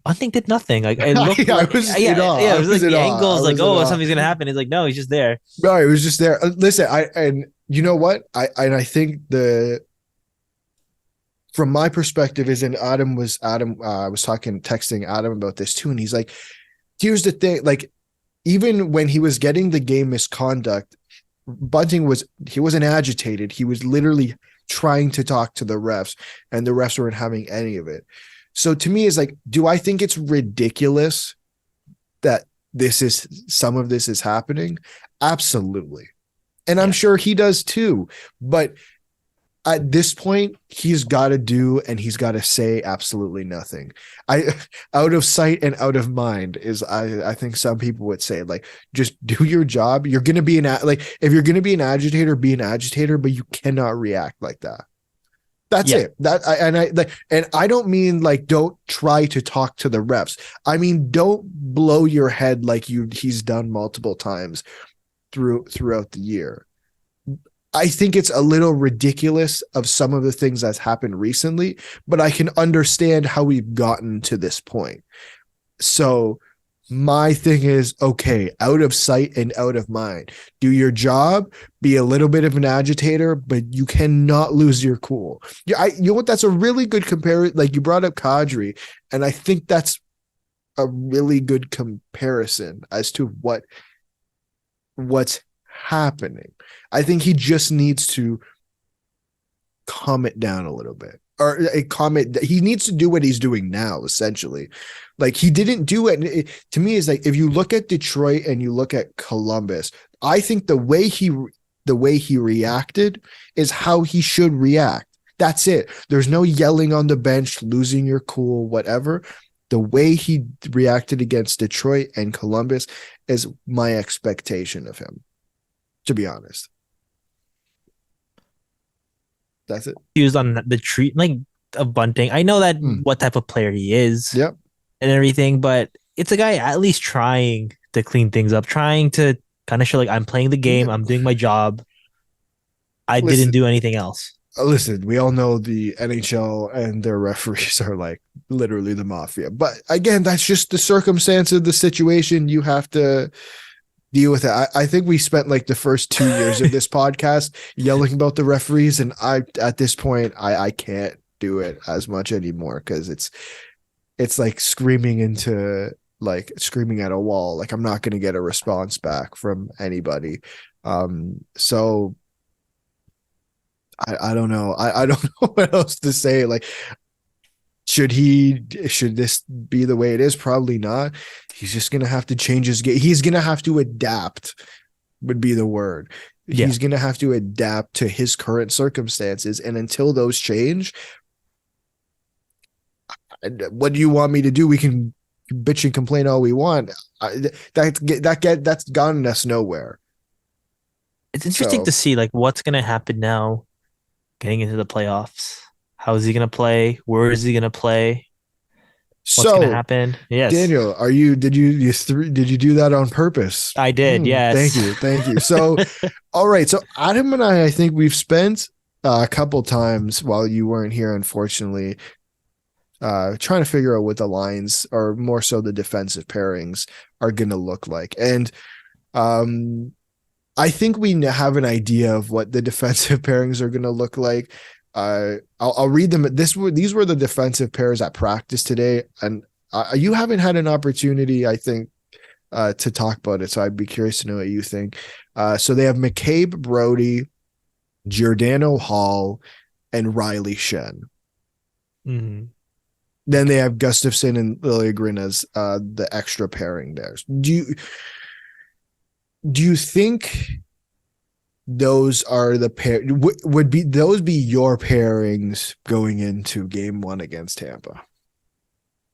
Bunting did nothing. Like it looked I like was in yeah, awe. yeah, it I was was like in the awe. angle I is like, was in oh, awe. something's gonna happen. He's like, no, he's just there. No, it was just there. Listen, and you know what? I think the from my perspective is in Adam I was talking texting Adam about this too, and he's like, here's the thing, like even when he was getting the game misconduct, Bunting he wasn't agitated. He was literally trying to talk to the refs, and the refs weren't having any of it. So to me, it's like, do I think it's ridiculous that some of this is happening? Absolutely. And I'm Yeah. sure he does too. But at this point, he's got to do and he's got to say absolutely nothing. I out of sight and out of mind is I think some people would say, like, just do your job. You're gonna be like if you're gonna be an agitator, but you cannot react like that. That's Yeah. it. And I don't mean like don't try to talk to the refs. I mean don't blow your head like he's done multiple times throughout the year. I think it's a little ridiculous of some of the things that's happened recently, but I can understand how we've gotten to this point. So my thing is, okay, out of sight and out of mind. Do your job, be a little bit of an agitator, but you cannot lose your cool. Yeah, you know what? That's a really good comparison. Like you brought up Kadri, and I think that's a really good comparison as to what's happening. I think he just needs to calm it down a little bit. or a comment that he needs to do what he's doing now, essentially. Like he didn't do it. To me, is like if you look at Detroit and you look at Columbus, I think the way he reacted is how he should react. That's it. There's no yelling on the bench, losing your cool, whatever. The way he reacted against Detroit and Columbus is my expectation of him, to be honest. That's it. Used on the treat like of Bunting. I know that Mm. what type of player he is Yep. and everything, but it's a guy at least trying to clean things up, trying to kind of show like I'm playing the game, Yeah. I'm doing my job. I didn't Listen, do anything else. listen, we all know the NHL and their referees are like literally the mafia. But again, that's just the circumstance of the situation. You have to deal with it. I think we spent like the first 2 years of this podcast yelling about the referees, and I at this point I can't do it as much anymore because it's like screaming at a wall. Like I'm not going to get a response back from anybody. So I don't know. I don't know what else to say. Like, should this be the way it is? Probably not. He's just gonna have to change his game. He's gonna have to adapt, would be the word. Yeah. He's gonna have to adapt to his current circumstances. And until those change, what do you want me to do? We can bitch and complain all we want. That's gotten us nowhere. It's interesting So to see like what's gonna happen now getting into the playoffs. How is he gonna play? Where is he gonna play? What's gonna so happen? Yes, Daniel, did you do that on purpose? I did. Thank Yes. you, thank you. So, all right. So Adam and I think we've spent a couple times while you weren't here, unfortunately, trying to figure out what the lines, or more so the defensive pairings, are going to look like. And I think we have an idea of what the defensive pairings are going to look like. I'll read them. These were the defensive pairs at practice today, and you haven't had an opportunity, I think, to talk about it. So I'd be curious to know what you think. So they have McCabe, Brody, Giordano Hall, and Riley Shen. Mm-hmm. Then they have Gustafson and Liljegren as the extra pairing there. Do you think those are the pair? Would be those be your pairings going into game one against Tampa?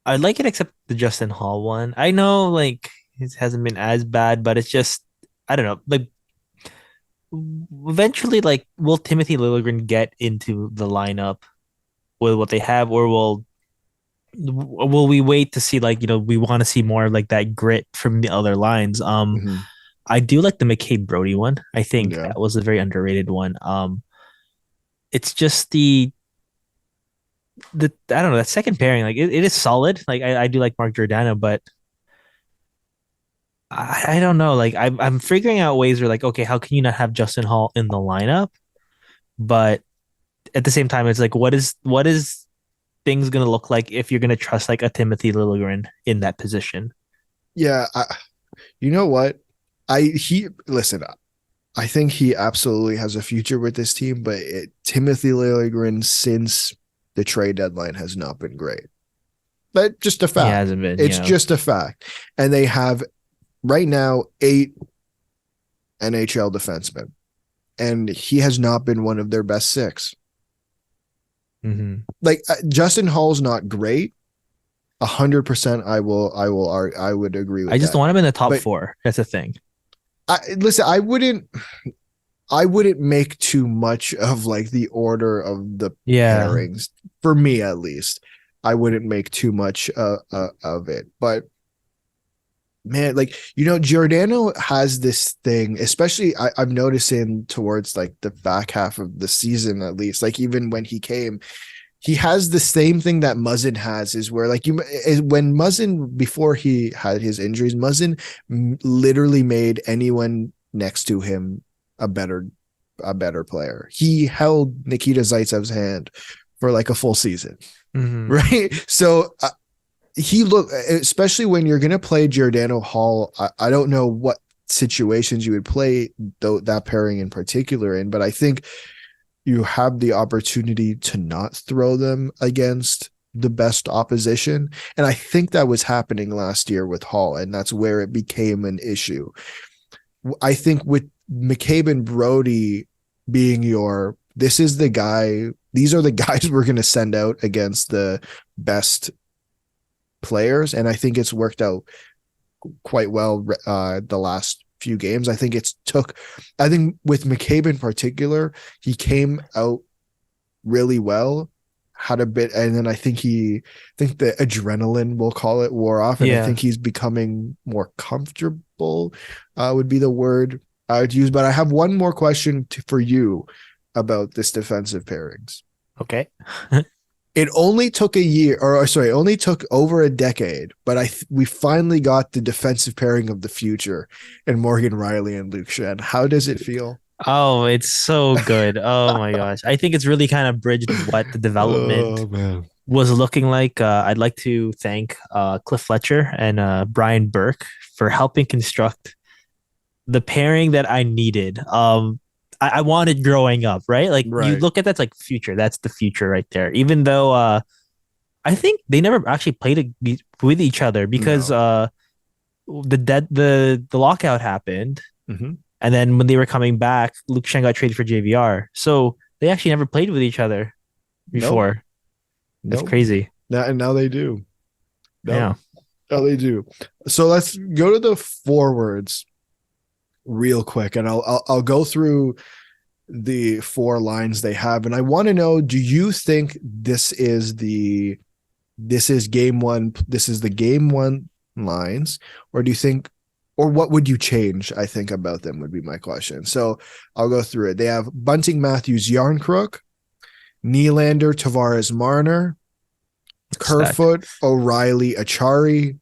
I like it except the Justin Hall one. I know like it hasn't been as bad, but it's just I don't know. Like eventually, like will Timothy Liljegren get into the lineup with what they have, or will we wait to see like we want to see more of like that grit from the other lines? Mm-hmm. I do like the McCabe Brody one. I think Yeah. that was a very underrated one. It's just the I don't know, that second pairing, like it is solid. Like I do like Mark Giordano, but I don't know. Like I'm figuring out ways where like, okay, how can you not have Justin Hall in the lineup? But at the same time, it's like what is things gonna look like if you're gonna trust like a Timothy Liljegren in that position? Yeah. You know what? Listen, I think he absolutely has a future with this team, but Timothy Liljegren since the trade deadline has not been great. But just a He fact. hasn't been, It's just a fact. And they have right now 8 NHL defensemen, and he has not been one of their best 6. Mm-hmm. Like Justin Hall's not great. 100%, I would agree with I just that. want him in the top But 4. That's the thing. Listen, I wouldn't make too much of like the order of the Yeah. pairings, for me at least. I wouldn't make too much of it, but man, like Giordano has this thing, especially I'm noticing towards like the back half of the season, at least. Like even when he came, he has the same thing that Muzzin has, is where like when Muzzin, before he had his injuries, Muzzin literally made anyone next to him a better player. He held Nikita Zaitsev's hand for like a full season, Mm-hmm. right? So he looked, especially when you're going to play Giordano Hall. I don't know what situations you would play that pairing in particular in, but I think you have the opportunity to not throw them against the best opposition. And I think that was happening last year with Hall, and that's where it became an issue. I think with McCabe and Brody being your, this is the guy, these are the guys we're going to send out against the best players. And I think it's worked out quite well the last few games. I think with McCabe in particular, he came out really well, had a bit, and then I think the adrenaline, we'll call it, wore off, and I Yeah. think he's becoming more comfortable, would be the word I would use. But I have one more question for you about this defensive pairings. Okay. It only took a year, or sorry, it only took over a decade, but we finally got the defensive pairing of the future in Morgan Riley and Luke Shen. How does it feel? Oh, it's so good. Oh my gosh. I think it's really kind of bridged what the development Oh man. was looking like. I'd like to thank Cliff Fletcher and Brian Burke for helping construct the pairing that I needed. I wanted growing up, right? Like you Right. look at that's like future. That's the future right there. Even though I think they never actually played with each other because No. the lockout happened, Mm-hmm. and then when they were coming back, Luke Shen got traded for JVR. So they actually never played with each other Nope. before. That's Nope. crazy. Now they do. No, Yeah. now they do. So let's go to the forwards real quick, and I'll go through the four lines they have, and I want to know: do you think this is game one? This is the game one lines, or do you think, or what would you change? I think about them would be my question. So I'll go through it. They have Bunting, Matthews, Yarncrook, Nylander, Tavares, Marner, Stack. Kerfoot, O'Reilly, Achari,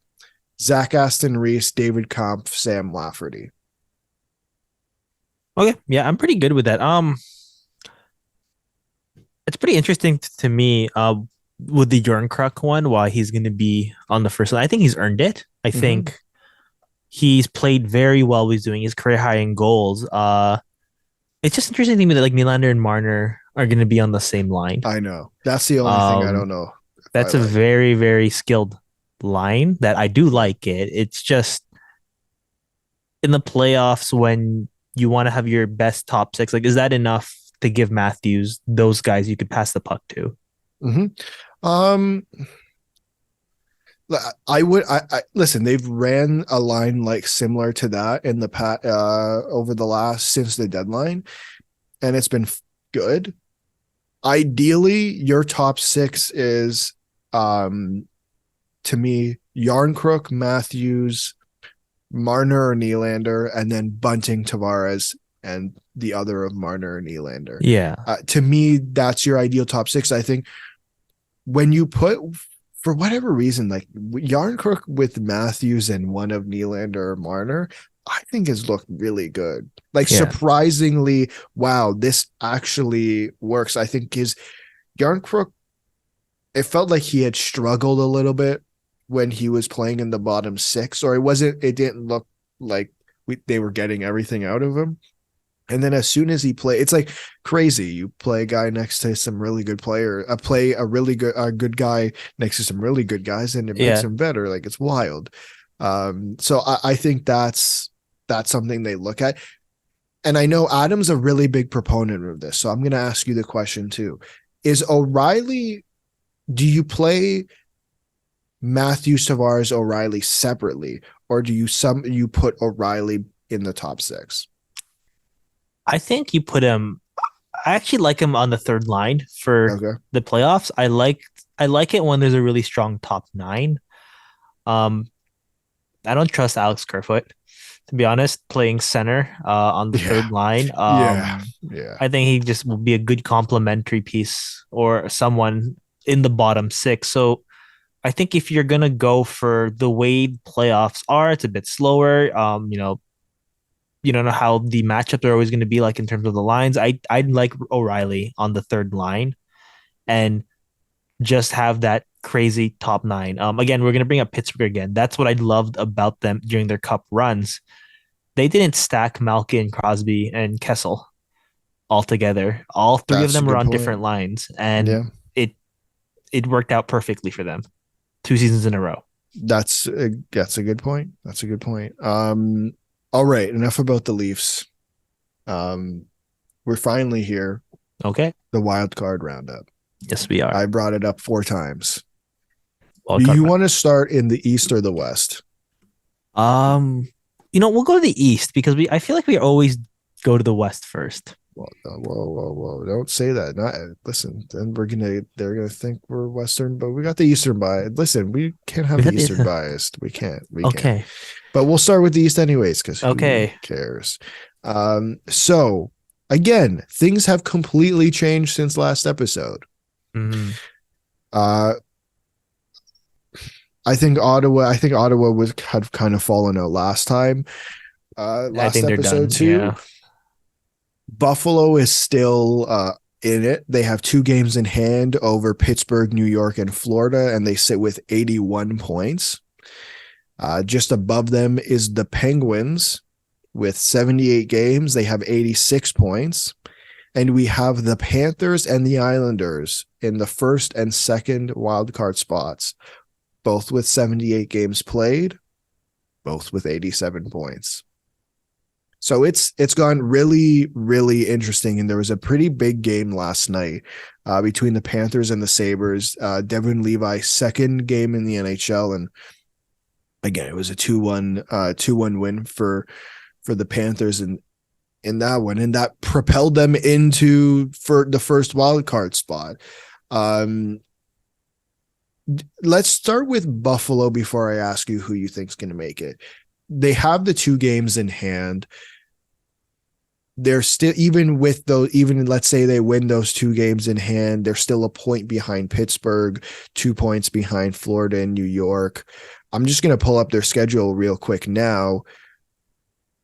Zach Aston Reese, David Kampf, Sam Lafferty. Okay. Yeah, I'm pretty good with that. It's pretty interesting to me with the Jordan Kruk one why he's going to be on the first line. I think he's earned it. I Mm-hmm. think he's played very well. He's doing his career high in goals. It's just interesting to me that like Nylander and Marner are going to be on the same line. I know. That's the only thing I don't Um, know if I that's a like. very very skilled line that I do like it. It's just in the playoffs when you want to have your best top six. Like, is that enough to give Matthews those guys you could pass the puck to? Mm-hmm. I listen. They've ran a line like similar to that in the over the last since the deadline, and it's been good. Ideally, your top six is, to me, Yarncrook, Matthews, Marner or Nylander, and then Bunting, Tavares, and the other of Marner or Nylander. Yeah, To me, that's your ideal top six. I think when you put, for whatever reason, like Yarncrook with Matthews and one of Nylander or Marner, I think has looked really good. Like yeah, surprisingly, wow, this actually works. I think his Yarncrook, it felt like he had struggled a little bit when he was playing in the bottom six, or it didn't look like they were getting everything out of him. And then as soon as he play, it's like crazy. You play a guy next to some really good player, play a good guy next to some really good guys, and it makes yeah. him better. Like it's wild. So I think that's something they look at. And I know Adam's a really big proponent of this, so I'm going to ask you the question too: is O'Reilly? Do you play Matthews, Tavares, O'Reilly separately, or do you put O'Reilly in the top six? I think you put him. I actually like him on the third line for Okay. the playoffs. I like it when there's a really strong top nine. Um, I don't trust Alex Kerfoot, to be honest, playing center on the Yeah. third line. Yeah. Yeah. I think he just will be a good complementary piece or someone in the bottom six. So I think if you're gonna go for the way playoffs are, it's a bit slower. You don't know how the matchups are always going to be like in terms of the lines. I'd like O'Reilly on the third line and just have that crazy top nine. Again, we're gonna bring up Pittsburgh again. That's what I loved about them during their cup runs. They didn't stack Malkin, Crosby, and Kessel. altogether. All three of That's a them were good on point. different lines, and Yeah, it it worked out perfectly for them 2 seasons in a row. that's a good point. That's a good point. All right, enough about the Leafs. Um, we're finally here. Okay. The wild card roundup. Yes, we are. I brought it up 4 times. Do Wild card you round. want to start in the East or the West? Um, we'll go to the East because I feel like we always go to the West first. Whoa! Don't say that. Not listen. Then they're gonna think we're Western, but we got the Eastern bias. Listen, we can't have We the had Eastern the biased. We can't. We can't. okay, But we'll start with the East anyways, because who okay. cares? So again, things have completely changed since last episode. Mm, Uh, I think Ottawa was had kind of fallen out last time. I Last think they're episode done. too. Yeah. Buffalo is still in it. They have 2 games in hand over Pittsburgh, New York, and Florida, and they sit with 81 points. Just above them is the Penguins with 78 games. They have 86 points. And we have the Panthers and the Islanders in the first and second wildcard spots, both with 78 games played, both with 87 points. So it's gone really, really interesting. And there was a pretty big game last night between the Panthers and the Sabres. Devin Levi's second game in the NHL. And again, it was a 2-1 win for the Panthers in that one. And that propelled them into for the first wild card spot. Um, let's start with Buffalo before I ask you who you think's going to make it. They have the 2 games in hand. They're still, even with those, even let's say they win those 2 games in hand, they're still a point behind Pittsburgh, 2 points behind Florida and New York. I'm just going to pull up their schedule real quick now.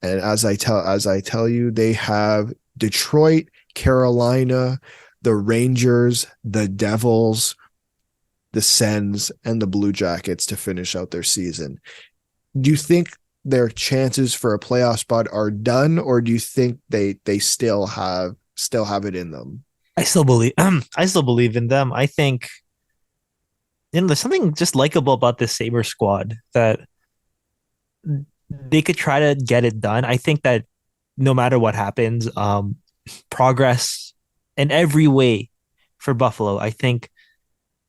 And as I tell you, they have Detroit, Carolina, the Rangers, the Devils, the Sens, and the Blue Jackets to finish out their season. Do you think their chances for a playoff spot are done, or do you think they still have it in them? I still believe I still believe in them. I think there's something just likable about this Saber squad that they could try to get it done. I think that no matter what happens, progress in every way for Buffalo. I think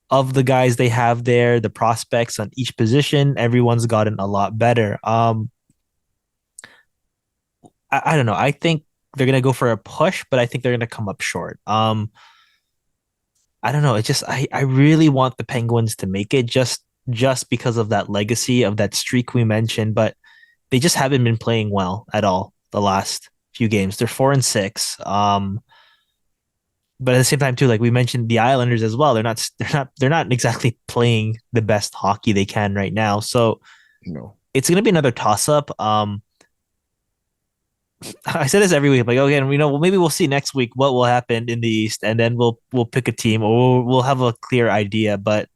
of the guys they have there, the prospects on each position, everyone's gotten a lot better. I don't know. I think they're gonna go for a push, but I think they're gonna come up short. I don't know. It's just I really want the Penguins to make it just because of that legacy of that streak we mentioned, but they just haven't been playing well at all the last few games. They're 4-6. But at the same time too, like we mentioned the Islanders as well. They're not exactly playing the best hockey they can right now. So No. it's gonna be another toss up. I say this every week, like, okay, well, maybe we'll see next week what will happen in the East, and then we'll pick a team or we'll have a clear idea. But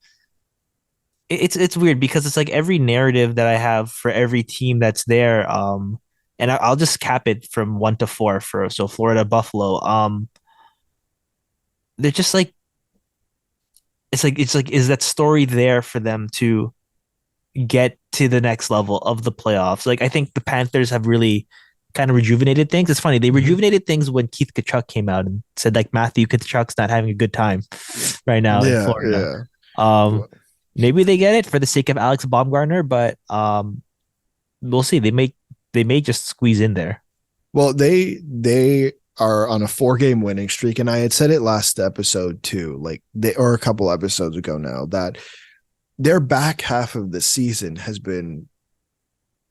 it's weird because it's like every narrative that I have for every team that's there, and I'll just cap it from 1 to 4 for so Florida, Buffalo. They're just like it's like is that story there for them to get to the next level of the playoffs? Like I think the Panthers have really kind of rejuvenated things. It's funny they Mm-hmm. rejuvenated things when Keith Kachuk came out and said like Matthew Kachuk's not having a good time right now in Yeah, Florida. yeah. Um, maybe they get it for the sake of Alex Baumgartner, but we'll see. They may just squeeze in there. Well, they are on a 4 game winning streak, and I had said it last episode too, like they or a couple episodes ago now, that their back half of the season has been,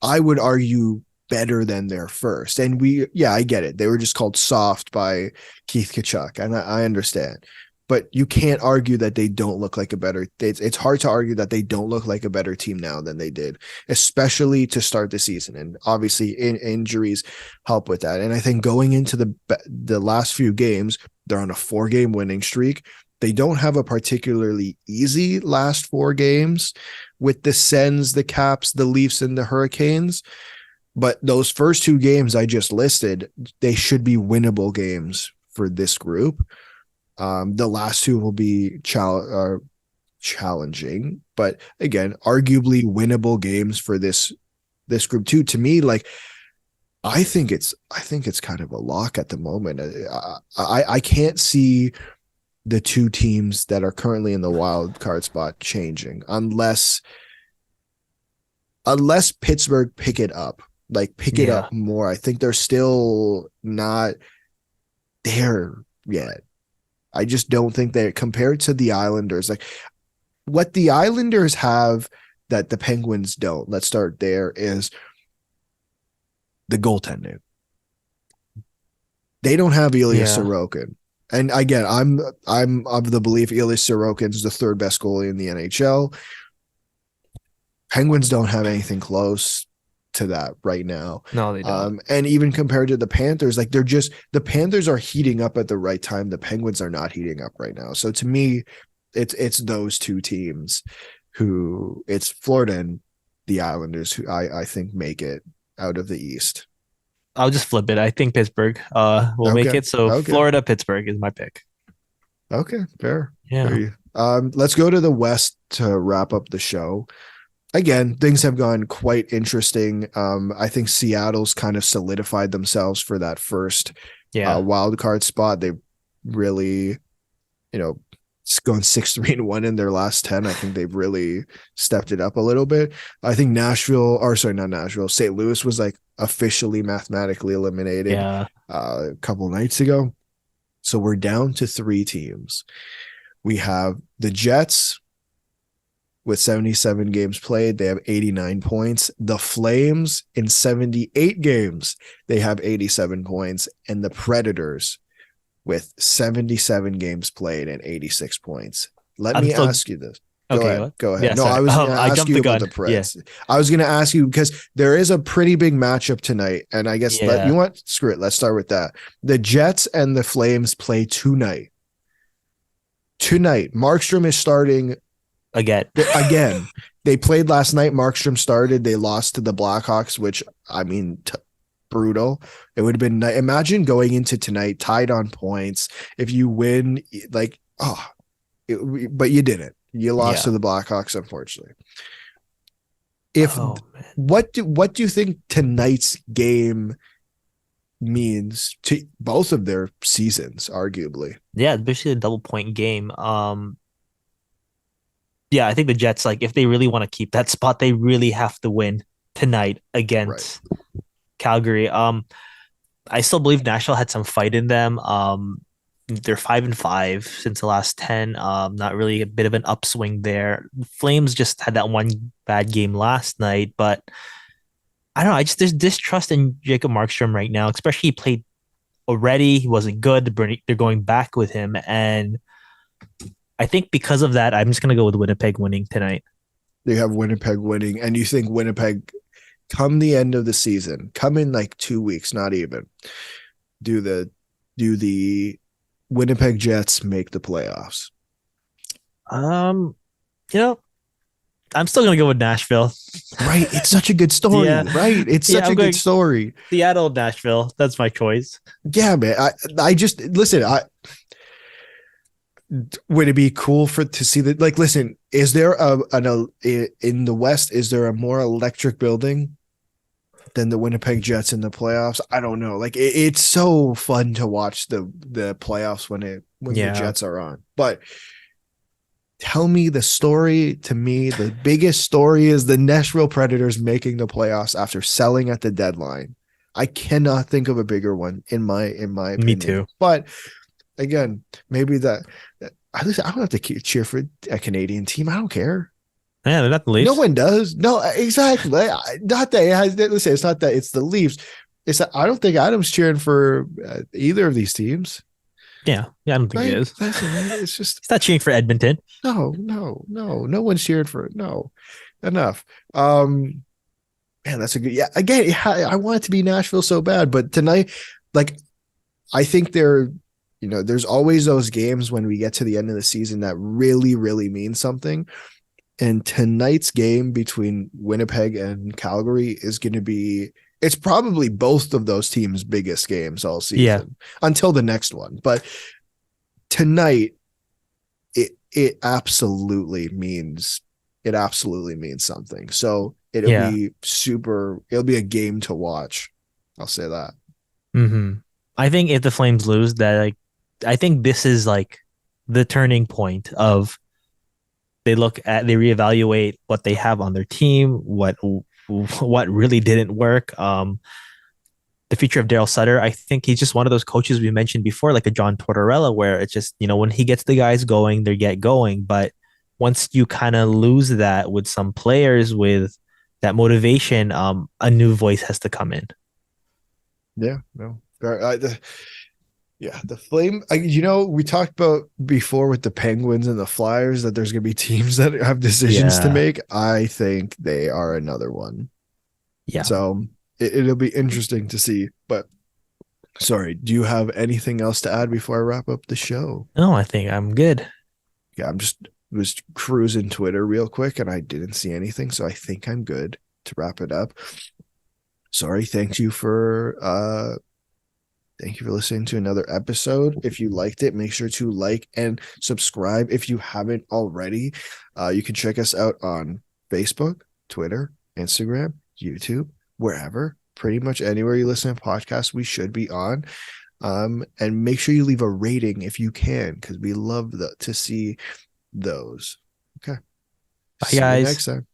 I would argue, better than their first. And yeah, I get it. They were just called soft by Keith Kachuk, and I understand. But you can't argue that they don't look like a better. It's hard to argue that they don't look like a better team now than they did, especially to start the season. And obviously, injuries help with that. And I think going into the last few games, they're on a 4 game winning streak. They don't have a particularly easy last 4 games with the Sens, the Caps, the Leafs, and the Hurricanes. But those first 2 games I just listed, they should be winnable games for this group. The last two will be challenging, but again, arguably winnable games for this group too. To me, like I think it's kind of a lock at the moment. I can't see the two teams that are currently in the wild card spot changing unless Pittsburgh pick it up, like pick it Yeah. up more. I think they're still not there yet. I just don't think they, compared to the Islanders, like what the Islanders have that the Penguins don't. Let's start there. Is the goaltending. They don't have Ilya Yeah. Sorokin. And again, I'm of the belief Ilya Sorokin is the third best goalie in the NHL. Penguins don't have anything close to that right now. No, they don't. And even compared to the Panthers, like the Panthers are heating up at the right time. The Penguins are not heating up right now. So to me, it's those two teams who it's Florida and the Islanders who I think make it out of the East. I'll just flip it. I think Pittsburgh will make Okay. it. So Okay. Florida, Pittsburgh is my pick. Okay. Fair. Yeah. Let's go to the West to wrap up the show. Again, things have gone quite interesting. I think Seattle's kind of solidified themselves for that first Yeah. wild card spot. They really, it's going 6-3-1 in their last 10. I think they've really stepped it up a little bit. I think not Nashville, St. Louis was like officially mathematically eliminated Yeah. a couple nights ago. So we're down to 3 teams. We have the Jets with 77 games played. They have 89 points. The Flames in 78 games, they have 87 points. And the Predators with 77 games played and 86 points. Let I'm me still ask you this. okay. Go ahead. Yeah, No, I sorry. was going to I ask jumped you the about gun. the Yeah. Preds. I was going to ask you because there is a pretty big matchup tonight. And I guess, Yeah. you want screw it. Let's start with that. The Jets and the Flames play tonight. Markstrom is starting Again. again. They played last night. Markstrom started. They lost to the Blackhawks, which I mean, brutal. It would have been. Imagine going into tonight tied on points. If you win, like but you didn't. You lost Yeah. to the Blackhawks, unfortunately. Oh man. What do you think tonight's game means to both of their seasons, arguably? Yeah, especially a double point game. Yeah, I think the Jets, like, if they really want to keep that spot, they really have to win tonight Right. against Calgary. I still believe Nashville had some fight in them. They're 5-5 since the last 10. Not really a bit of an upswing there. Flames just had that one bad game last night, but I don't know. There's distrust in Jacob Markstrom right now, especially he played already. He wasn't good. They're going back with him, and I think because of that, I'm just gonna go with Winnipeg winning tonight. They have Winnipeg winning, and you think Winnipeg, come the end of the season, come in like 2 weeks, not even, do the Winnipeg Jets make the playoffs? Um, you know, I'm still gonna go with Nashville. Right. It's such a good story. Yeah. Right. It's Yeah, such I'm a going good story. Seattle, Nashville. That's my choice. Yeah, man. I just listen. Would it be cool to see that? Like, listen, is there in the West? Is there a more electric building than the Winnipeg Jets in the playoffs? I don't know. Like, it's so fun to watch the playoffs when the Jets are on. But tell me the story. To me, the biggest story is the Nashville Predators making the playoffs after selling at the deadline. I cannot think of a bigger one in my opinion. Me too. But again, maybe I don't have to cheer for a Canadian team. I don't care. Yeah, they're not the Leafs. No one does. No, exactly. Not that it has. Listen, it's not that it's the Leafs. It's that I don't think Adam's cheering for either of these teams. Yeah, I don't think Right? it is. It's just He's not cheering for Edmonton. no. No one's cheering for it. No, enough. Man, that's a good. Yeah, again, I want it to be Nashville so bad, but tonight, like, I think there's always those games when we get to the end of the season that really, really mean something. And tonight's game between Winnipeg and Calgary is going to be, it's probably both of those teams' biggest games all Yeah. season until the next one. But tonight, it absolutely means something. So Yeah. it'll be a game to watch. I'll say that. Hmm. I think if the Flames lose, that like I think this is like the turning point of they reevaluate what they have on their team, what really didn't work. The future of Daryl Sutter, I think he's just one of those coaches we mentioned before, like a John Tortorella, where it's just, when he gets the guys going, they get going. But once you kind of lose that with some players with that motivation, a new voice has to come in. Yeah, no. Yeah, the Flame. We talked about before with the Penguins and the Flyers that there's going to be teams that have decisions to Yeah. make. I think they are another one. Yeah. So it'll be interesting to see. But sorry, do you have anything else to add before I wrap up the show? No, I think I'm good. Yeah, I'm just was cruising Twitter real quick and I didn't see anything, so I think I'm good to wrap it up. Sorry, thank you for listening to another episode. If you liked it, make sure to like and subscribe if you haven't already. You can check us out on Facebook, Twitter, Instagram, YouTube, wherever. Pretty much anywhere you listen to podcasts, we should be on. And make sure you leave a rating if you can, because we love to see those. Okay. Bye, See you guys. next time.